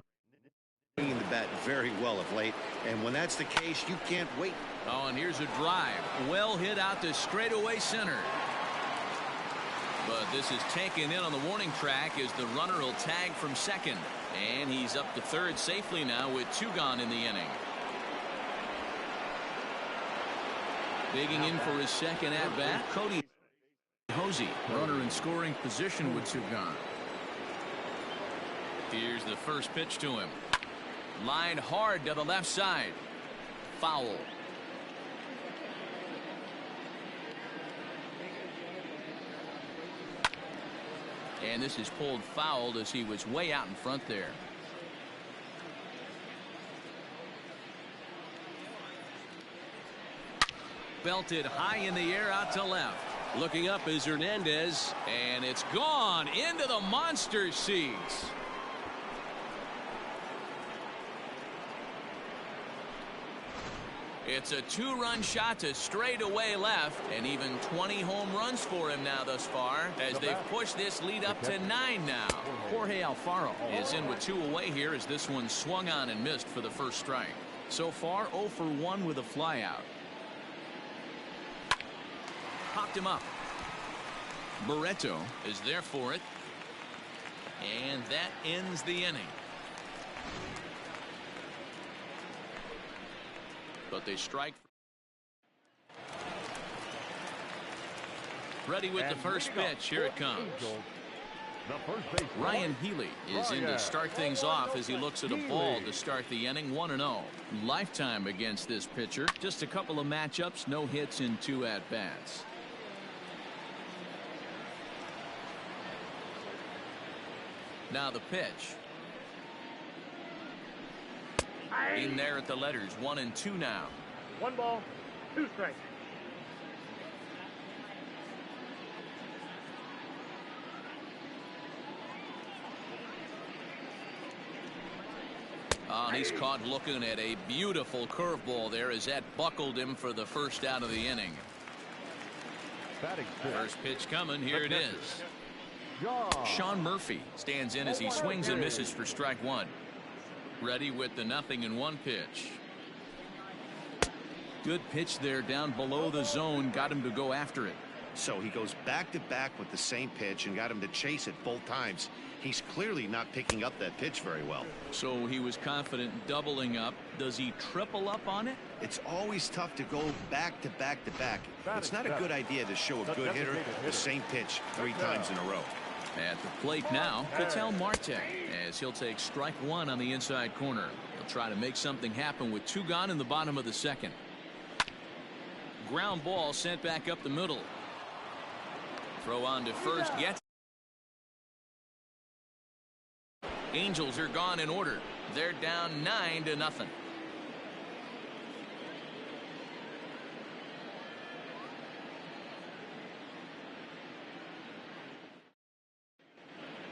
swinging the bat very well of late, and when that's the case, you can't wait. Oh, and here's a drive. Well hit out to straightaway center. But this is taken in on the warning track as the runner will tag from second. And he's up to third safely now with 2 gone in the inning. Digging in for his second at-bat, Cody Hosey, runner in scoring position with 2 gone. Here's the first pitch to him. Lined hard to the left side. Foul. And this is pulled foul as he was way out in front there. Belted high in the air out to left. Looking up is Hernandez, and it's gone into the monster seats. It's a 2-run shot to straightaway left, and even 20 home runs for him now thus far, as they've pushed this lead up to 9 now. Jorge Alfaro is in with 2 away here as this one swung on and missed for the first strike. So far 0 for 1 with a flyout. Popped him up. Barreto is there for it. And that ends the inning. But they strike. Ready with the first pitch. Here it comes. Ryan Healy is in to start things off as he looks at a ball to start the inning. 1-0. Lifetime against this pitcher. Just a couple of matchups, no hits in 2 at-bats. Now the pitch. In there at the letters, 1 and 2 now. 1 ball, 2 strikes. And he's caught looking at a beautiful curveball there as that buckled him for the first out of the inning. First pitch coming. Here it is. Sean Murphy stands in as he swings and misses for strike 1. Ready with the 0-1 pitch. Good pitch there down below the zone. Got him to go after it. So he goes back to back with the same pitch and got him to chase it both times. He's clearly not picking up that pitch very well. So he was confident doubling up. Does he triple up on it? It's always tough to go back to back to back. It's not a good idea to show a good hitter the same pitch 3 times in a row. At the plate now, Ketel Marte, as he'll take strike 1 on the inside corner. He'll try to make something happen with 2 gone in the bottom of the second. Ground ball sent back up the middle. Throw on to first, gets. Angels are gone in order. They're down 9-0.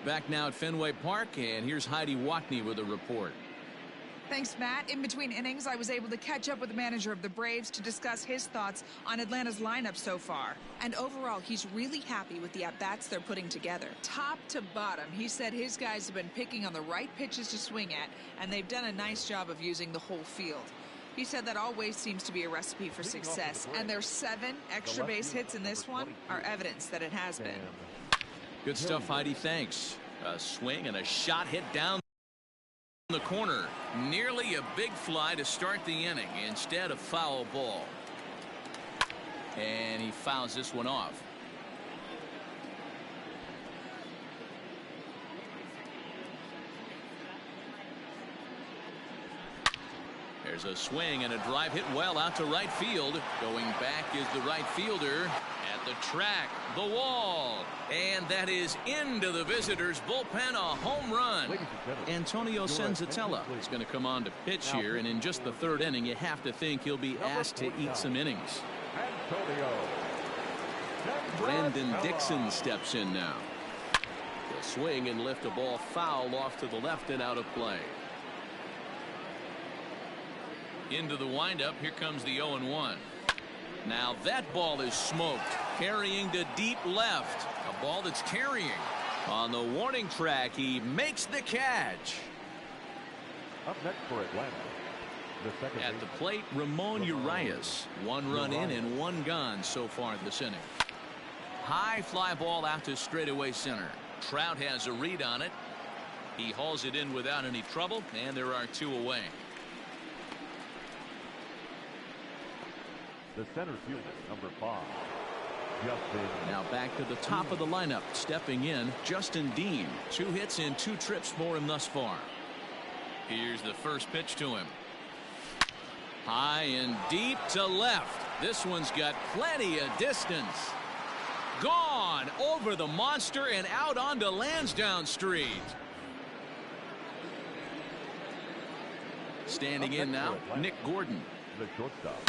Back now at Fenway Park, and here's Heidi Watney with a report. Thanks, Matt. In between innings, I was able to catch up with the manager of the Braves to discuss his thoughts on Atlanta's lineup so far. And overall, he's really happy with the at-bats they're putting together. Top to bottom, he said his guys have been picking on the right pitches to swing at, and they've done a nice job of using the whole field. He said that always seems to be a recipe for success, and their 7 extra base hits in this one are evidence that it has been. Good stuff, Heidi. Thanks. A swing and a shot hit down the corner. Nearly a big fly to start the inning. Instead, a foul ball. And he fouls this one off. There's a swing and a drive hit well out to right field. Going back is the right fielder at the track, the wall, and that is into the visitors' bullpen, a home run. Antonio Senzatella is going to come on to pitch here, and in just the third inning, you have to think he'll be asked to eat some innings. Brandon Dixon steps in now. He'll swing and lift a ball foul off to the left and out of play. Into the windup. Here comes the 0-1. Now that ball is smoked, carrying to deep left. A ball that's carrying. On the warning track, he makes the catch. Up next for Atlanta, the second at the plate, Ramon Urias. 1 run in and 1 gone so far this inning. High fly ball out to straightaway center. Trout has a read on it. He hauls it in without any trouble, and there are 2 away. The center fielder, number 5, Justin. Now back to the top of the lineup. Stepping in, Justin Dean. 2 hits and 2 trips for him thus far. Here's the first pitch to him. High and deep to left. This one's got plenty of distance. Gone over the monster and out onto Lansdowne Street. Standing in now, Nick Gordon. The shortstop.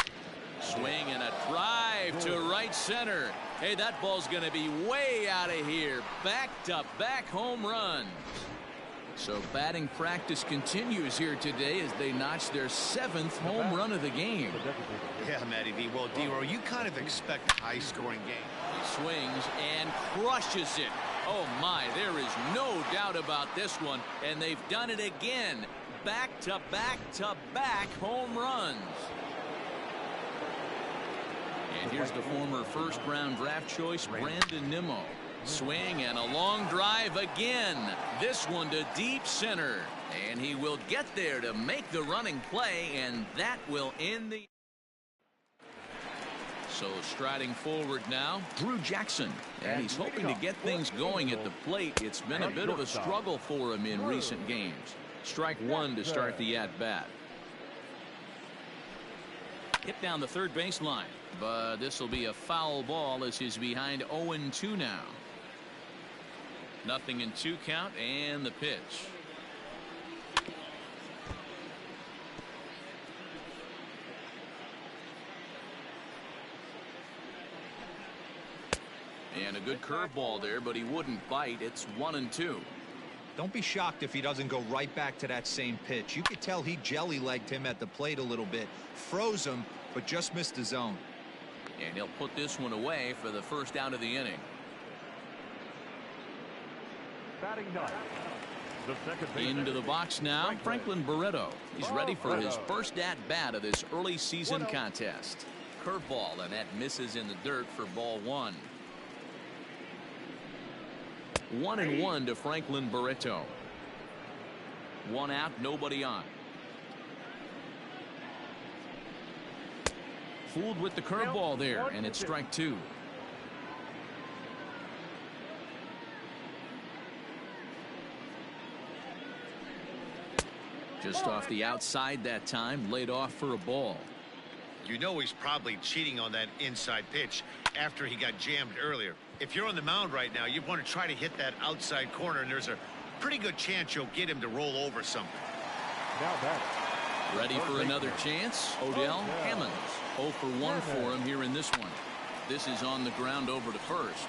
Swing and a drive to right center. Hey, that ball's going to be way out of here. Back-to-back home runs. So batting practice continues here today as they notch their 7th home run of the game. Yeah, Matty V. Well, D-Row, you kind of expect a high-scoring game. He swings and crushes it. Oh, my, there is no doubt about this one. And they've done it again. Back-to-back-to-back home runs. And here's the former first-round draft choice, Brandon Nimmo. Swing and a long drive again. This one to deep center. And he will get there to make the running play, and that will end the... So striding forward now, Drew Jackson. And he's hoping to get things going at the plate. It's been a bit of a struggle for him in recent games. Strike 1 to start the at-bat. Hit down the third baseline. But this will be a foul ball as he's behind 0-2 now. 0-2 count and the pitch. And a good curveball there, but he wouldn't bite. It's 1-2. Don't be shocked if he doesn't go right back to that same pitch. You could tell he jelly-legged him at the plate a little bit. Froze him, but just missed the zone. And he'll put this one away for the first out of the inning. Batting ninth, the second baseman. Into the box now, Franklin Barreto. He's ready for his first at-bat of this early season contest. Curveball, and that misses in the dirt for ball 1. 1-1 to Franklin Barreto. 1 out, nobody on. Fooled with the curveball there, and it's strike 2. Just off the outside that time, laid off for a ball. You know he's probably cheating on that inside pitch after he got jammed earlier. If you're on the mound right now, you want to try to hit that outside corner, and there's a pretty good chance you'll get him to roll over something. Now back. Ready for another chance? Odell Hammonds. 0 for 1 for him here in this one. This is on the ground over to first.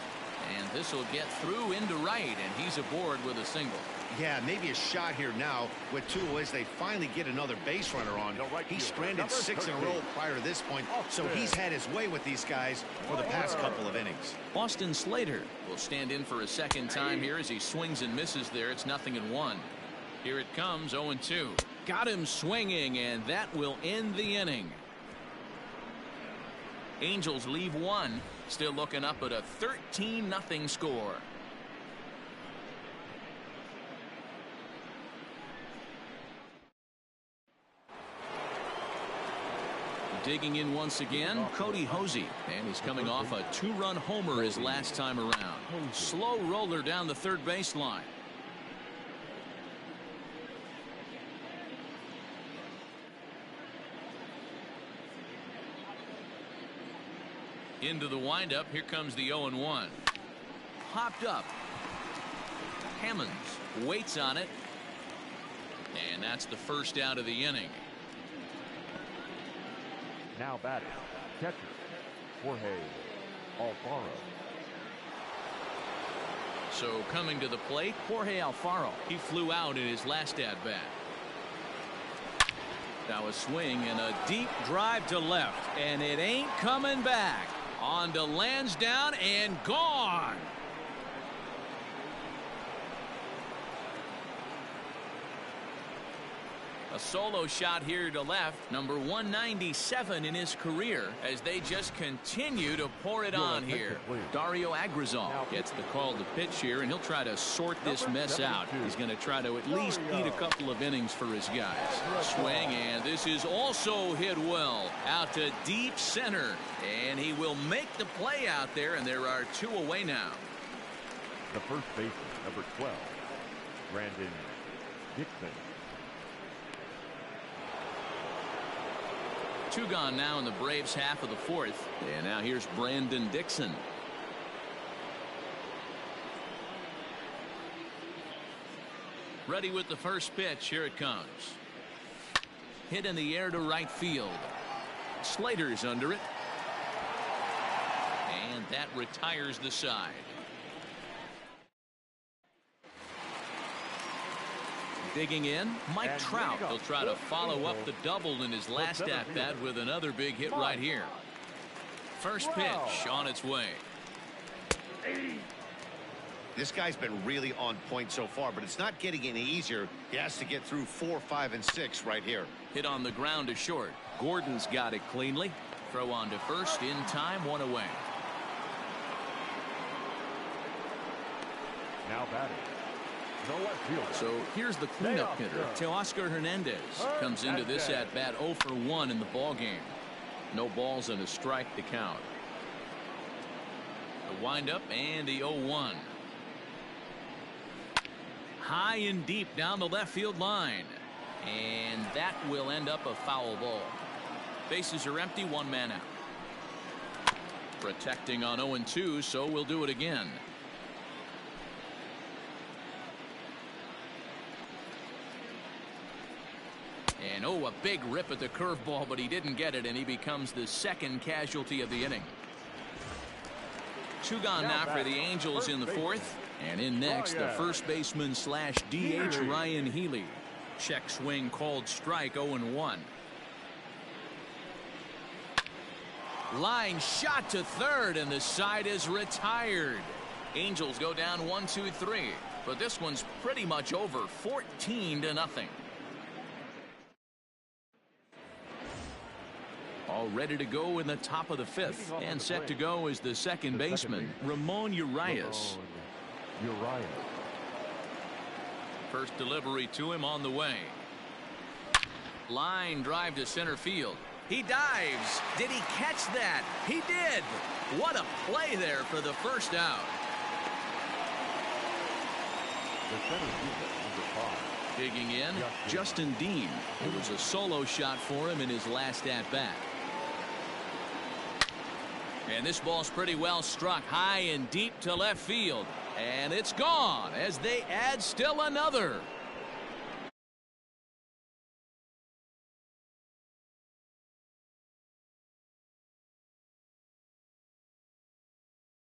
And this will get through into right, and he's aboard with a single. Yeah, maybe a shot here now with 2 as they finally get another base runner on. He's stranded 6 in a row prior to this point, so he's had his way with these guys for the past couple of innings. Austin Slater will stand in for a second time here as he swings and misses there. It's 0-1. Here it comes, 0-2. Got him swinging, and that will end the inning. Angels leave 1, still looking up at a 13-0 score. Digging in once again, Cody Hosey, and he's coming off a 2-run homer his last time around. Slow roller down the third baseline. Into the windup. Here comes the 0-1. Popped up. Hammonds waits on it. And that's the first out of the inning. Now batting, catcher, Jorge Alfaro. So coming to the plate, Jorge Alfaro. He flew out in his last at-bat. Now a swing and a deep drive to left, and it ain't coming back. On to Lansdowne and gone. A solo shot here to left, number 197 in his career, as they just continue to pour it on here. Dario Agrizal gets the call to pitch here, and he'll try to sort this mess out. He's going to try to at least eat a couple of innings for his guys. Swing, and this is also hit well out to deep center, and he will make the play out there, and there are 2 away now. The first baseman, number 12, Brandon Dixon. 2 gone now in the Braves half of the 4th. And now here's Brandon Dixon. Ready with the first pitch. Here it comes. Hit in the air to right field. Slater's under it. And that retires the side. Digging in, Mike Trout. He'll try to follow up the double in his last at-bat with another big hit right here. First pitch on its way. This guy's been really on point so far, but it's not getting any easier. He has to get through 4, 5, and 6 right here. Hit on the ground to short. Gordon's got it cleanly. Throw on to first in time, 1 away. Now batting. So here's the cleanup hitter. Teoscar Hernandez comes into this at bat 0 for 1 in the ball game. No balls and a strike to count. The windup and the 0-1. High and deep down the left field line, and that will end up a foul ball. Bases are empty, 1 man out. Protecting on 0-2, so we'll do it again. And oh, a big rip at the curveball, but he didn't get it, and he becomes the second casualty of the inning. 2 gone now for the Angels in the 4th. And in next, the first baseman slash DH Ryan Healy. Check swing called strike, 0-1. Line shot to third, and the side is retired. Angels go down 1-2-3, but this one's pretty much over, 14-0. All ready to go in the top of the 5th, and set to go is the second baseman, Ramon Urias. First delivery to him on the way. Line drive to center field. He dives. Did he catch that? He did. What a play there for the first out. Digging in, Justin Dean. It was a solo shot for him in his last at-bat. And this ball's pretty well struck high and deep to left field. And it's gone as they add still another.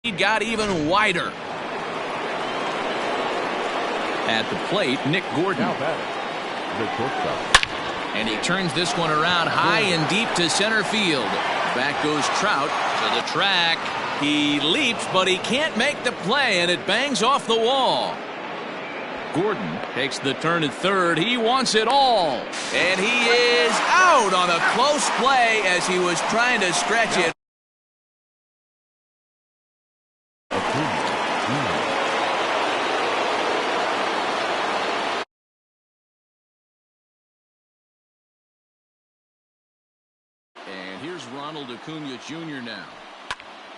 He got even wider. At the plate, Nick Gordon. And he turns this one around high and deep to center field. Back goes Trout to the track. He leaps, but he can't make the play, and it bangs off the wall. Gordon takes the turn at third. He wants it all. And he is out on a close play as he was trying to stretch it. And here's Ronald Acuna Jr. now.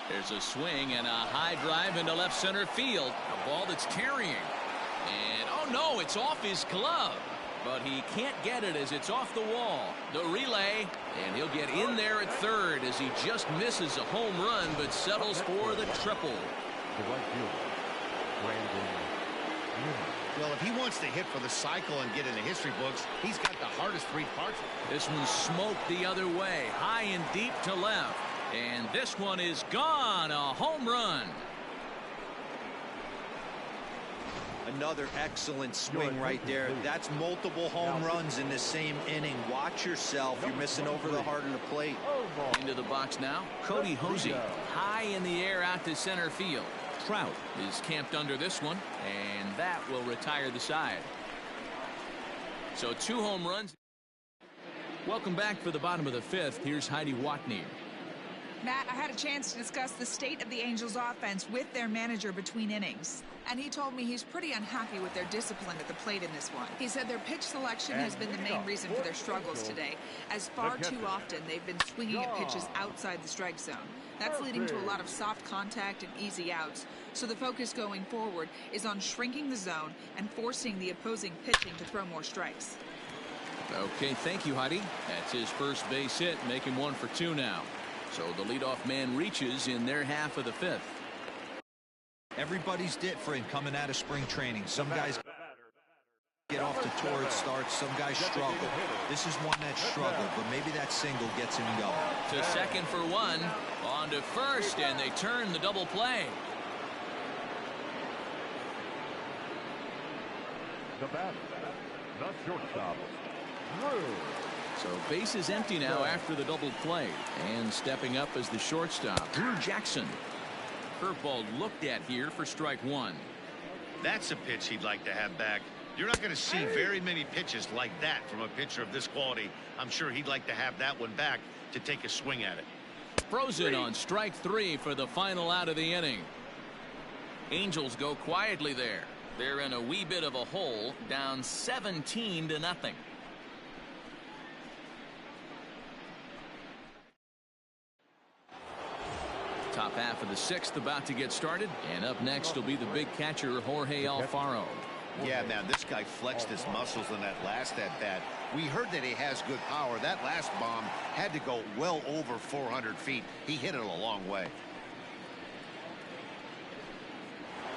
There's a swing and a high drive into left center field. A ball that's carrying. And oh no, it's off his glove. but he can't get it as it's off the wall. The relay, and he'll get in there at third as he just misses a home run but settles for the triple. The right fielder, Brandon Newman. Well, if he wants to hit for the cycle and get in the history books, he's got the hardest 3 parts. This one smoked the other way, high and deep to left. And this one is gone, a home run. Another excellent swing right there. That's multiple home runs in the same inning. Watch yourself. You're missing over the heart of the plate. Into the box now, Cody Hosey, high in the air out to center field. Trout is camped under this one, and that will retire the side. So 2 home runs. Welcome back for the bottom of the 5th. Here's Heidi Watney. Matt, I had a chance to discuss the state of the Angels offense with their manager between innings, and he told me he's pretty unhappy with their discipline at the plate in this one. He said their pitch selection has been the main reason for their struggles today, as far too often they've been swinging at pitches outside the strike zone. That's leading to a lot of soft contact and easy outs, so the focus going forward is on shrinking the zone and forcing the opposing pitching to throw more strikes. Okay, thank you, Heidi. That's his first base hit, making 1 for 2 now. So the leadoff man reaches in their half of the 5th. Everybody's different coming out of spring training. Some guys get off to torrid starts. Some guys struggle. This is one that struggled, but maybe that single gets him going. To second for 1. On to first, and they turn the double play. The batter, the shortstop, Drew. So base is empty now after the double play. And stepping up as the shortstop, Drew Jackson. Curveball looked at here for strike 1. That's a pitch he'd like to have back. You're not going to see very many pitches like that from a pitcher of this quality. I'm sure he'd like to have that one back to take a swing at it. Frozen on strike 3 for the final out of the inning. Angels go quietly there. They're in a wee bit of a hole, down 17-0. Top half of the 6th about to get started, and up next will be the big catcher Jorge Alfaro. Yeah, man, this guy flexed his muscles in that last at-bat. We heard that he has good power. That last bomb had to go well over 400 feet. He hit it a long way.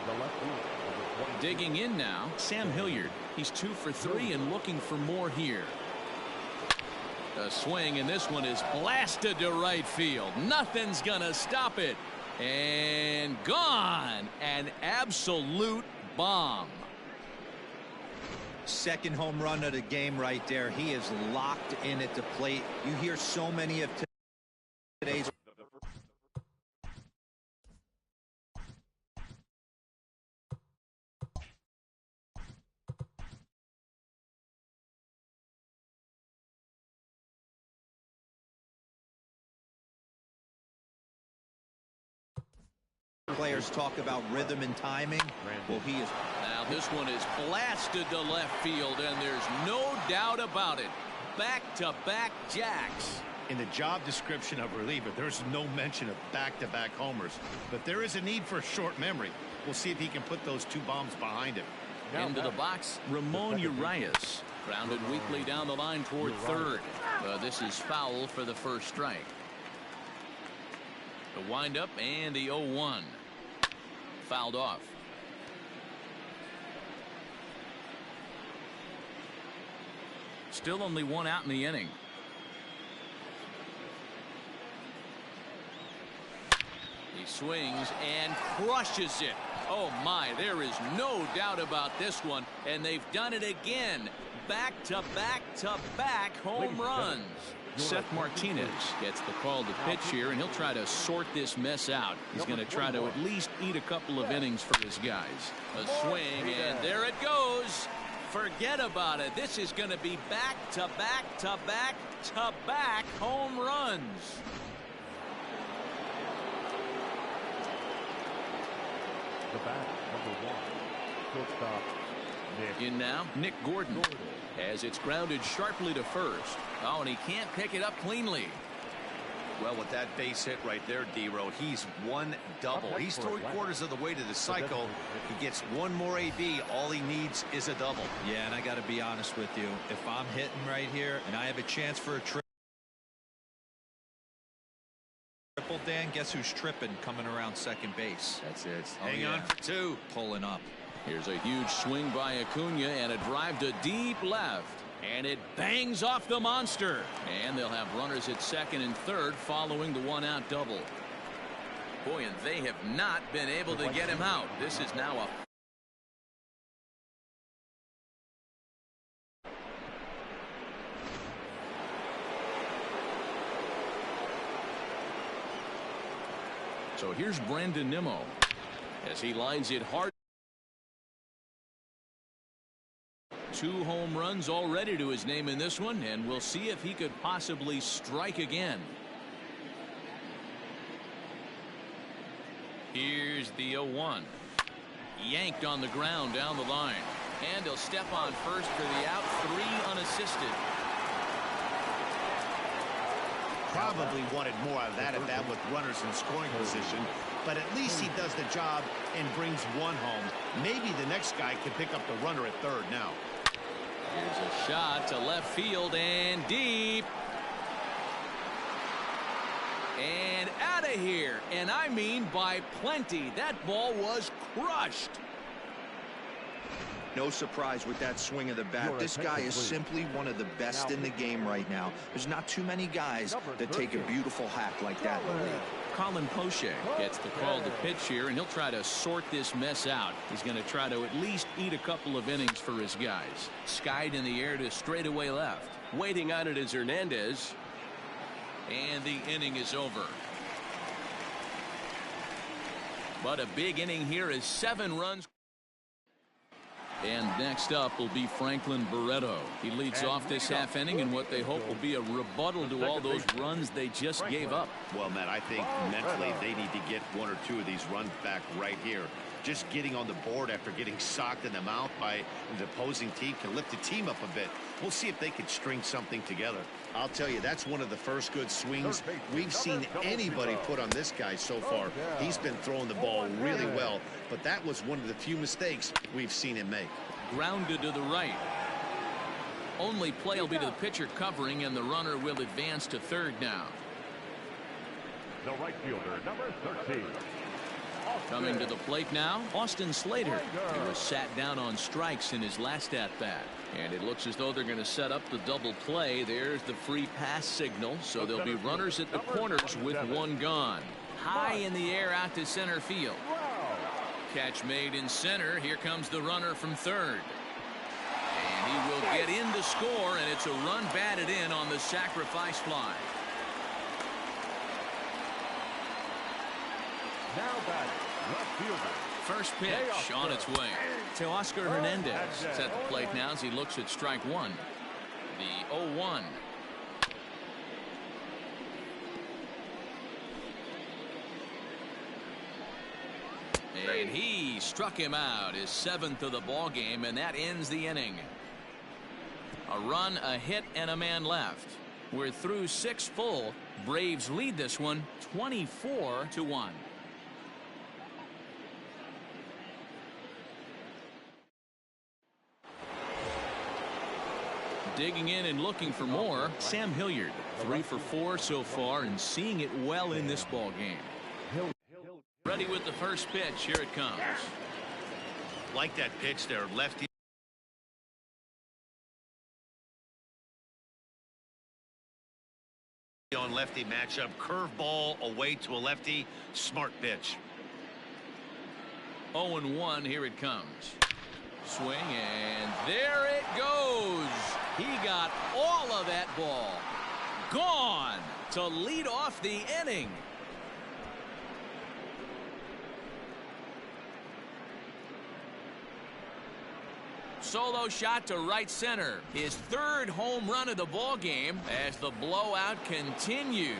The left fielder, number 22. Digging in now, Sam Hilliard. He's 2 for 3 and looking for more here. A swing, and this one is blasted to right field. Nothing's gonna stop it. And gone. An absolute bomb. Second home run of the game right there. He is locked in at the plate. You hear so many of today's players talk about rhythm and timing. Well, he is. Now this one is blasted to left field, and there's no doubt about it. Back-to-back jacks. In the job description of reliever, there's no mention of back-to-back homers. But there is a need for short memory. We'll see if he can put those 2 bombs behind him. Into the box, Ramon Urias. Grounded weakly down the line toward third. This is foul for the first strike. The windup and the 0-1. Fouled off. Still only 1 out in the inning. He swings and crushes it. Oh my, there is no doubt about this one, and they've done it again. Back-to-back-to-back home runs. Seth Martinez gets the call to pitch here, and he'll try to sort this mess out. He's going to try to at least eat a couple of innings for his guys. A swing, and there it goes. Forget about it. This is going to be back-to-back-to-back-to-back home runs. The batter, number 1, shortstop, Nick. In now, Nick Gordon. As it's grounded sharply to first. Oh, and he can't pick it up cleanly. Well, with that base hit right there, D-Row, he's one double. He's 3/4 of the way to the cycle. He gets one more AB. All he needs is a double. Yeah, and I got to be honest with you. If I'm hitting right here and I have a chance for a triple, Dan, guess who's tripping coming around second base? That's it. Hang on for two. Pulling up. Here's a huge swing by Acuna and a drive to deep left. And it bangs off the monster. And they'll have runners at second and third following the one-out double. Boy, and they have not been able to get him out. This is now a So here's Brandon Nimmo as he lines it hard. 2 home runs already to his name in this one, and we'll see if he could possibly strike again. Here's the 0-1. Yanked on the ground down the line. And he'll step on first for the out. 3 unassisted. Probably wanted more out of that at bat with runners in scoring position, but at least he does the job and brings one home. Maybe the next guy can pick up the runner at third now. Here's a shot to left field and deep. And out of here. And I mean by plenty. That ball was crushed. No surprise with that swing of the bat. This guy is simply one of the best in the game right now. There's not too many guys that take a beautiful hack like that in the league. Colin Poche gets the call to pitch here, and he'll try to sort this mess out. He's going to try to at least eat a couple of innings for his guys. Skied in the air to straightaway left. Waiting on it is Hernandez. And the inning is over. But a big inning here is 7 runs. And next up will be Franklin Barreto. He leads off this half inning in what they hope will be a rebuttal to all those runs they just gave up. Well, Matt, I think mentally they need to get 1 or 2 of these runs back right here. Just getting on the board after getting socked in the mouth by the opposing team can lift the team up a bit. We'll see if they can string something together. I'll tell you, that's one of the first good swings we've seen anybody put on this guy so far. He's been throwing the ball really well, but that was one of the few mistakes we've seen him make. Grounded to the right. Only play will be to the pitcher covering, and the runner will advance to third now. The right fielder, number 13. Coming to the plate now, Austin Slater. He was sat down on strikes in his last at-bat. And it looks as though they're going to set up the double play. There's the free pass signal. So there'll be runners at the corners with 1 gone. High in the air out to center field. Catch made in center. Here comes the runner from third. And he will get in to score, and it's a run batted in on the sacrifice fly. Now batting, left fielder. First pitch on its way to Oscar Hernandez. It's at the plate now as he looks at strike 1. The 0-1. And he struck him out, his 7th of the ball game, and that ends the inning. A run, a hit, and a man left. We're through 6 full. Braves lead this one 24-1. Digging in and looking for more, Sam Hilliard. 3 for 4 so far and seeing it well in this ball game. Ready with the first pitch. Here it comes. Like that pitch there, lefty. On lefty matchup, curveball away to a lefty. Smart pitch. 0-1. Here it comes. Swing, and there it goes. He got all of that ball. Gone to lead off the inning. Solo shot to right center. His 3rd home run of the ball game as the blowout continues.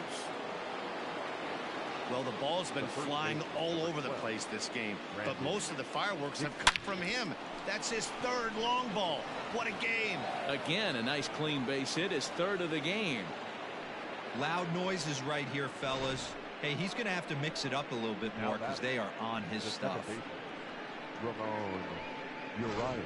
Well, the ball's been flying all over the place this game, but most of the fireworks have come from him. That's his 3rd long ball. What a game. Again, a nice clean base hit, his 3rd of the game. Loud noises right here, fellas. Hey, he's going to have to mix it up a little bit more because they are on his stuff. Ramon Urias.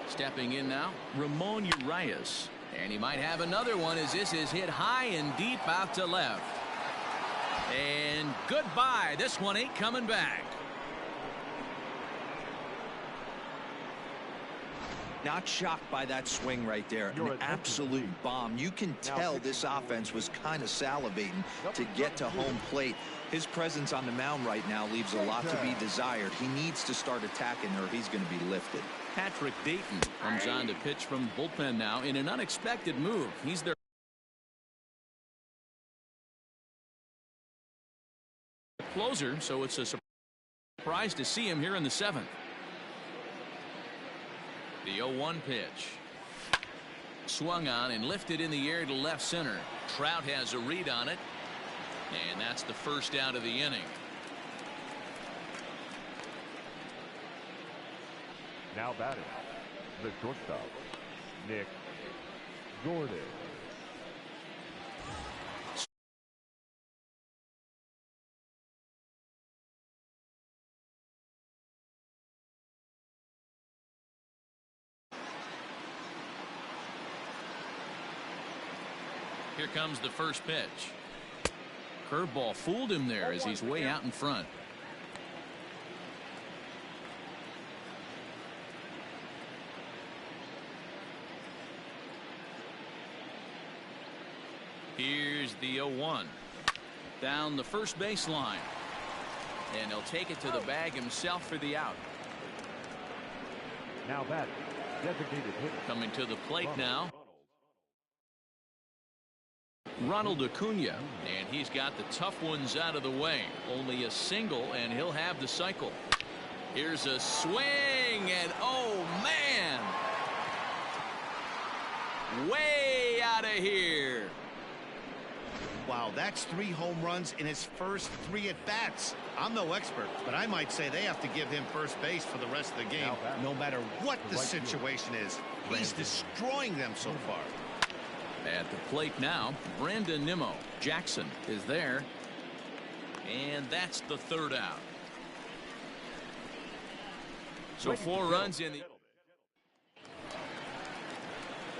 Stepping in now, Ramon Urias. And he might have another one as this is hit high and deep out to left. And goodbye. This one ain't coming back. Not shocked by that swing right there. An absolute bomb. You can tell this offense was kind of salivating to get to home plate. His presence on the mound right now leaves a lot to be desired. He needs to start attacking or he's going to be lifted. Patrick Dayton comes on to pitch from the bullpen now in an unexpected move. He's their closer, so it's a surprise to see him here in the 7th. The 0-1 pitch. Swung on and lifted in the air to left center. Trout has a read on it. And that's the first out of the inning. Now batting, the shortstop, Nick Gordon. Here comes the first pitch. Curveball fooled him there as he's way out in front. Here's the 0-1. Down the first baseline. And he'll take it to the bag himself for the out. Now batting, designated hitter. Coming to the plate now, Ronald Acuna, and he's got the tough ones out of the way. Only a single and he'll have the cycle. Here's a swing and oh man, way out of here. Wow, that's 3 home runs in his first 3 at bats. I'm no expert, but I might say they have to give him first base for the rest of the game, no matter what the situation is. He's destroying them so far. At the plate now, Brandon Nimmo. Jackson is there. And that's the 3rd out. So 4 runs in the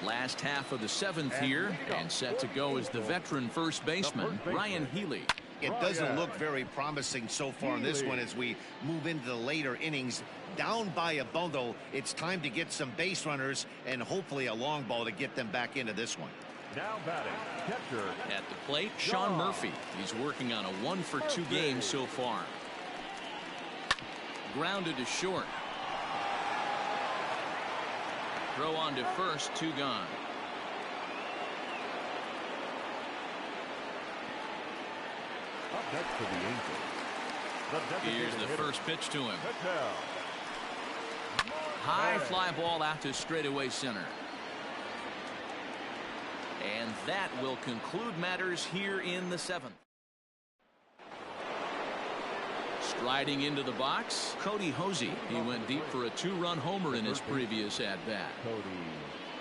last half of the 7th here, and set to go is the veteran first baseman, Ryan Healy. It doesn't look very promising so far in this one as we move into the later innings. Down by a bundle, it's time to get some base runners and hopefully a long ball to get them back into this one. Now batting, catcher. At the plate, Sean Murphy. He's working on a 1-for-2 game so far. Grounded to short. Throw on to first, 2 gone. Up next for the Angels. Here's the first pitch to him. High fly ball out to straightaway center. And that will conclude matters here in the 7th. Striding into the box, Cody Hosey. He went deep for a 2-run homer in his previous at-bat.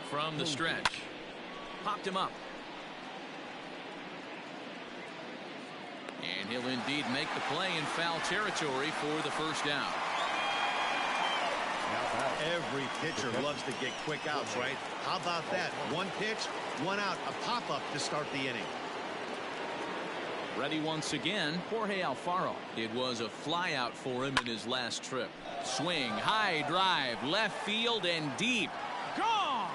From the stretch. Popped him up. And he'll indeed make the play in foul territory for the first out. Every pitcher loves to get quick outs, right? How about that? 1 pitch, 1 out, a pop-up to start the inning. Ready once again, Jorge Alfaro. It was a fly out for him in his last trip. Swing, high drive, left field and deep. Gone!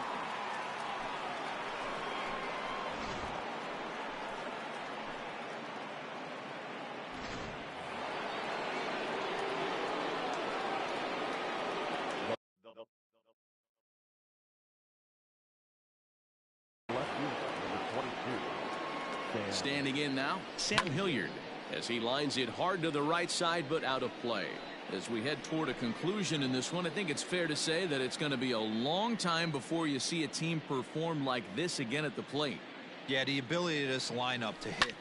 Standing in now, Sam Hilliard, as he lines it hard to the right side but out of play. As we head toward a conclusion in this one, I think it's fair to say that it's going to be a long time before you see a team perform like this again at the plate. Yeah, the ability of this lineup to hit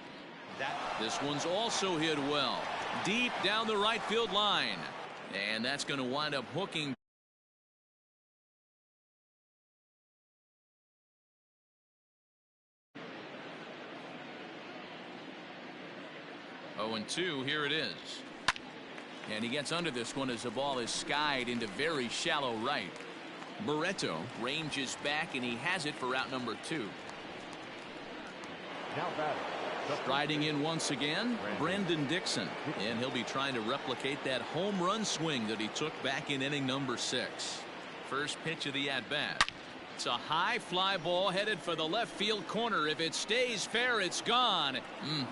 that. This one's also hit well, deep down the right field line. And that's going to wind up hooking. Oh, and 2, here it is. And he gets under this one as the ball is skied into very shallow right. Barreto ranges back, and he has it for route number 2. Now batting. Striding in once again, Brendan Dixon. And he'll be trying to replicate that home run swing that he took back in inning number 6. First pitch of the at-bat. It's a high fly ball headed for the left field corner. If it stays fair, it's gone.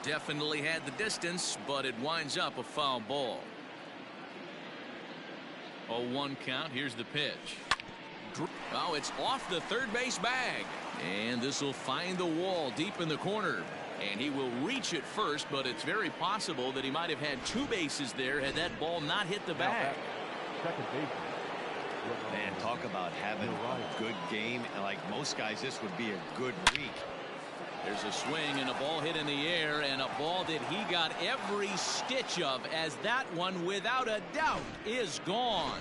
Definitely had the distance, but it winds up a foul ball. 0-1 count. Here's the pitch. Oh, it's off the third base bag. And this will find the wall deep in the corner. And he will reach it first, but it's very possible that he might have had 2 bases there had that ball not hit the bag. Second base. Man, talk about having a good game. And like most guys, this would be a good week. There's a swing and a ball hit in the air, and a ball that he got every stitch of, as that one, without a doubt, is gone.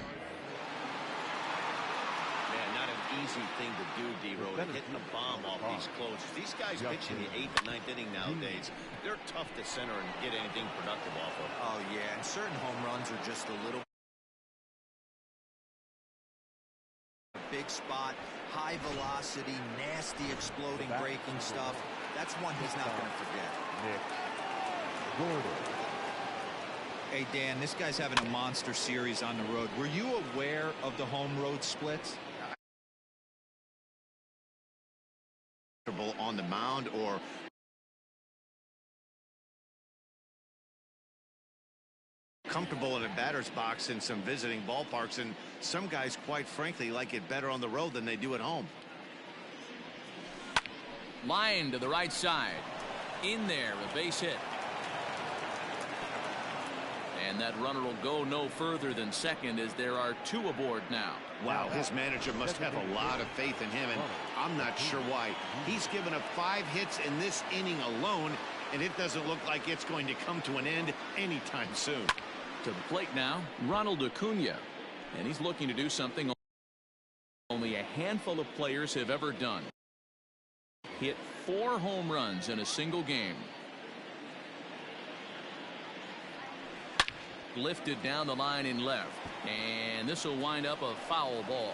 Easy thing to do, D-Road, hitting a bomb off these closers. These guys pitching the 8th and 9th inning nowadays, they're tough to center and get anything productive off of. Oh, yeah, and certain home runs are just a little big spot, high velocity, nasty exploding breaking stuff. That's one he's not going to forget. Nick Gordon. Hey, Dan, this guy's having a monster series on the road. Were you aware of the home road splits? On the mound or comfortable in a batter's box in some visiting ballparks, and some guys, quite frankly, like it better on the road than they do at home. Line to the right side. In there, a base hit. And that runner will go no further than second, as there are 2 aboard now. Wow, his manager must have a lot of faith in him, and I'm not sure why. He's given up 5 hits in this inning alone, and it doesn't look like it's going to come to an end anytime soon. To the plate now, Ronald Acuna. And he's looking to do something only a handful of players have ever done. Hit 4 home runs in a single game. Lifted down the line in left, and this will wind up a foul ball.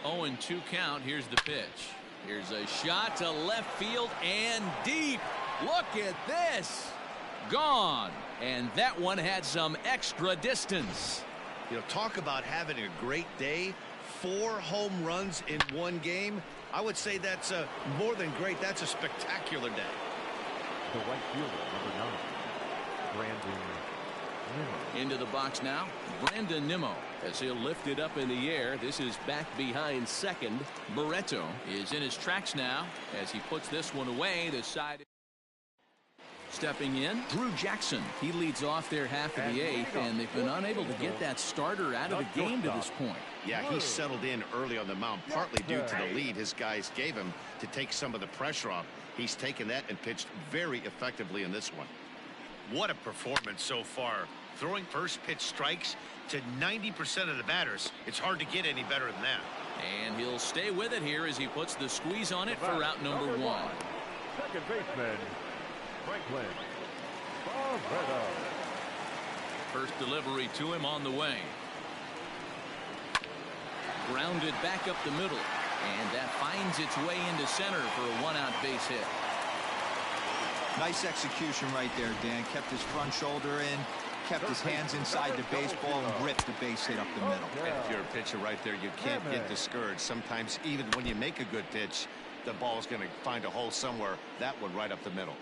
Oh, and 2 count. Here's the pitch. Here's a shot to left field and deep. Look at this. Gone. And that one had some extra distance. You know, talk about having a great day. 4 home runs in 1 game. I would say that's more than great. That's a spectacular day. The right fielder, number 9, Brandon Nimmo. Into the box now, Brandon Nimmo, as he'll lift it up in the air. This is back behind second. Barreto is in his tracks now as he puts this one away. The side stepping in, Drew Jackson. He leads off their half of the 8th, and they've been unable to get that starter out of the game to this point. Yeah, he settled in early on the mound, partly due to the lead his guys gave him to take some of the pressure off. He's taken that and pitched very effectively in this one. What a performance so far. Throwing first pitch strikes to 90% of the batters. It's hard to get any better than that. And he'll stay with it here as he puts the squeeze on it for route number 1. Second baseman, Franklin Barreto. First delivery to him on the way. Grounded back up the middle, and that finds its way into center for a 1-out base hit. Nice execution right there, Dan. Kept his front shoulder in, kept his hands inside the baseball, and ripped the base hit up the middle. And if you're a pitcher right there, you can't get discouraged. Sometimes even when you make a good pitch, the ball's going to find a hole somewhere. That one right up the middle.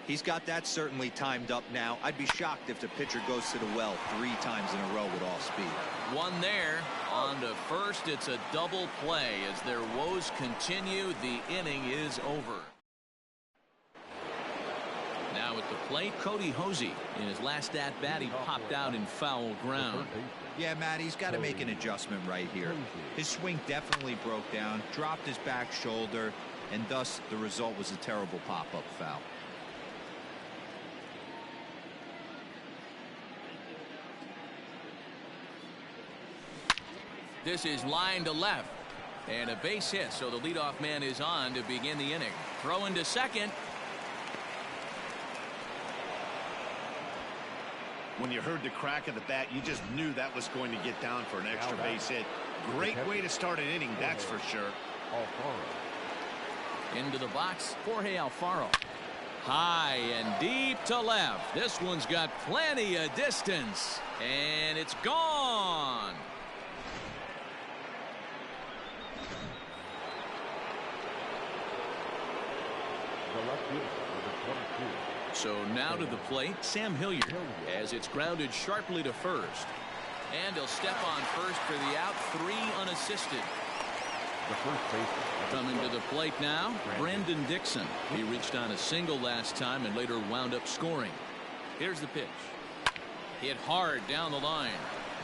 He's got that certainly timed up now. I'd be shocked if the pitcher goes to the well 3 times in a row with all speed. One there. On to first. It's a double play as their woes continue. The inning is over. Now at the plate, Cody Hosey. In his last at-bat, he popped out in foul ground. Yeah, Matt, he's got to make an adjustment right here. His swing definitely broke down, dropped his back shoulder, and thus the result was a terrible pop-up foul. This is line to left. And a base hit, so the leadoff man is on to begin the inning. Throw into second. When you heard the crack of the bat, you just knew that was going to get down for an extra base hit. Great way to start an inning, that's for sure. Alfaro. Into the box, Jorge Alfaro. High and deep to left. This one's got plenty of distance. And it's gone. The left fielder, number 22. So now to the plate, Sam Hilliard, as it's grounded sharply to first. And he'll step on first for the out, 3 unassisted. The first baseman. Coming to the plate now, Brandon Dixon. He reached on a single last time and later wound up scoring. Here's the pitch. Hit hard down the line.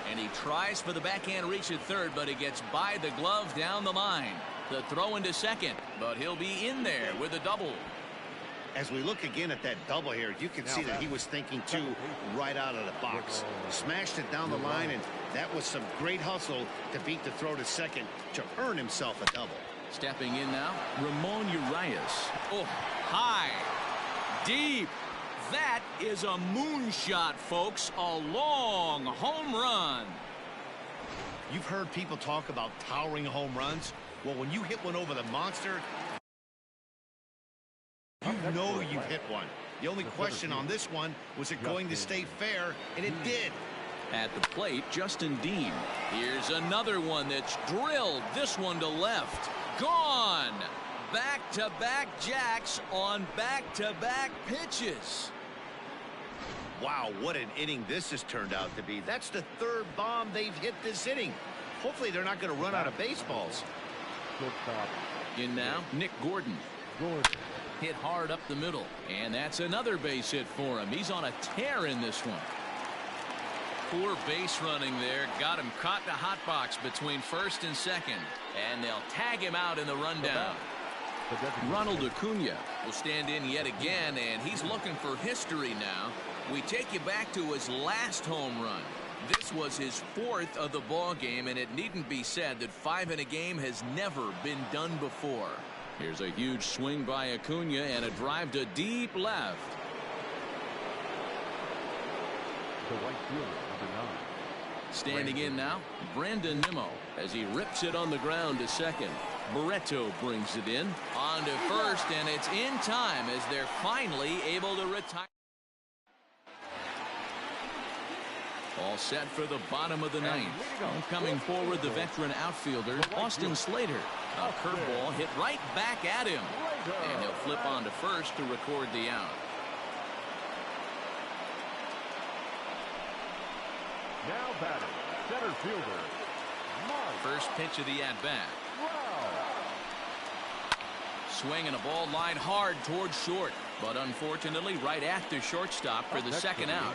And he tries for the backhand reach at third, but he gets by the glove down the line. The throw into second, but he'll be in there with a double. As we look again at that double here, you can see that he was thinking too right out of the box. Smashed it down the line, and that was some great hustle to beat the throw to second to earn himself a double. Stepping in now, Ramon Urias. Oh, high, deep. That is a moonshot, folks. A long home run. You've heard people talk about towering home runs. Well, when you hit one over the monster, you know you've hit one. The only question on this one, was it going to stay fair? And it did. At the plate, Justin Dean. Here's another one that's drilled. This one to left. Gone. Back-to-back jacks on back-to-back pitches. Wow, what an inning this has turned out to be. That's the 3rd bomb they've hit this inning. Hopefully they're not going to run out of baseballs. In now, Nick Gordon. Hit hard up the middle. And that's another base hit for him. He's on a tear in this one. Poor base running there. Got him caught in a hot box between first and second. And they'll tag him out in the rundown. Ronald Acuna will stand in yet again, and he's looking for history now. We take you back to his last home run. This was his 4th of the ball game, and it needn't be said that 5 in a game has never been done before. Here's a huge swing by Acuna and a drive to deep left. The right fielder, number 9. Standing in now, Brandon Nimmo as he rips it on the ground to second. Barreto brings it in on to first, and it's in time as they're finally able to retire. All set for the bottom of the 9th. Coming forward, the veteran outfielder, Austin Slater. A curveball hit right back at him. And he'll flip on to first to record the out. Now batting, center fielder, Mark. First pitch of the at-bat. Swinging a ball line hard towards short. But unfortunately, right at the shortstop for the second out.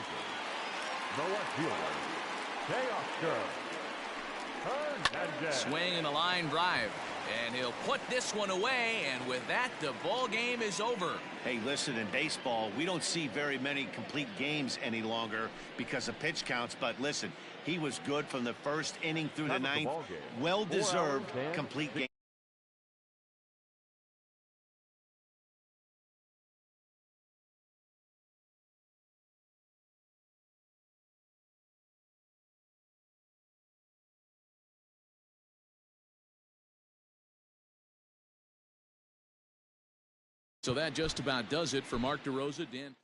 The left fielder, Teoscar. Swing and a line drive. And he'll put this one away, and with that, the ball game is over. Hey, listen, in baseball, we don't see very many complete games any longer because of pitch counts. But listen, he was good from the 1st inning through the 9th. Well-deserved complete game. So that just about does it for Mark DeRosa. Dan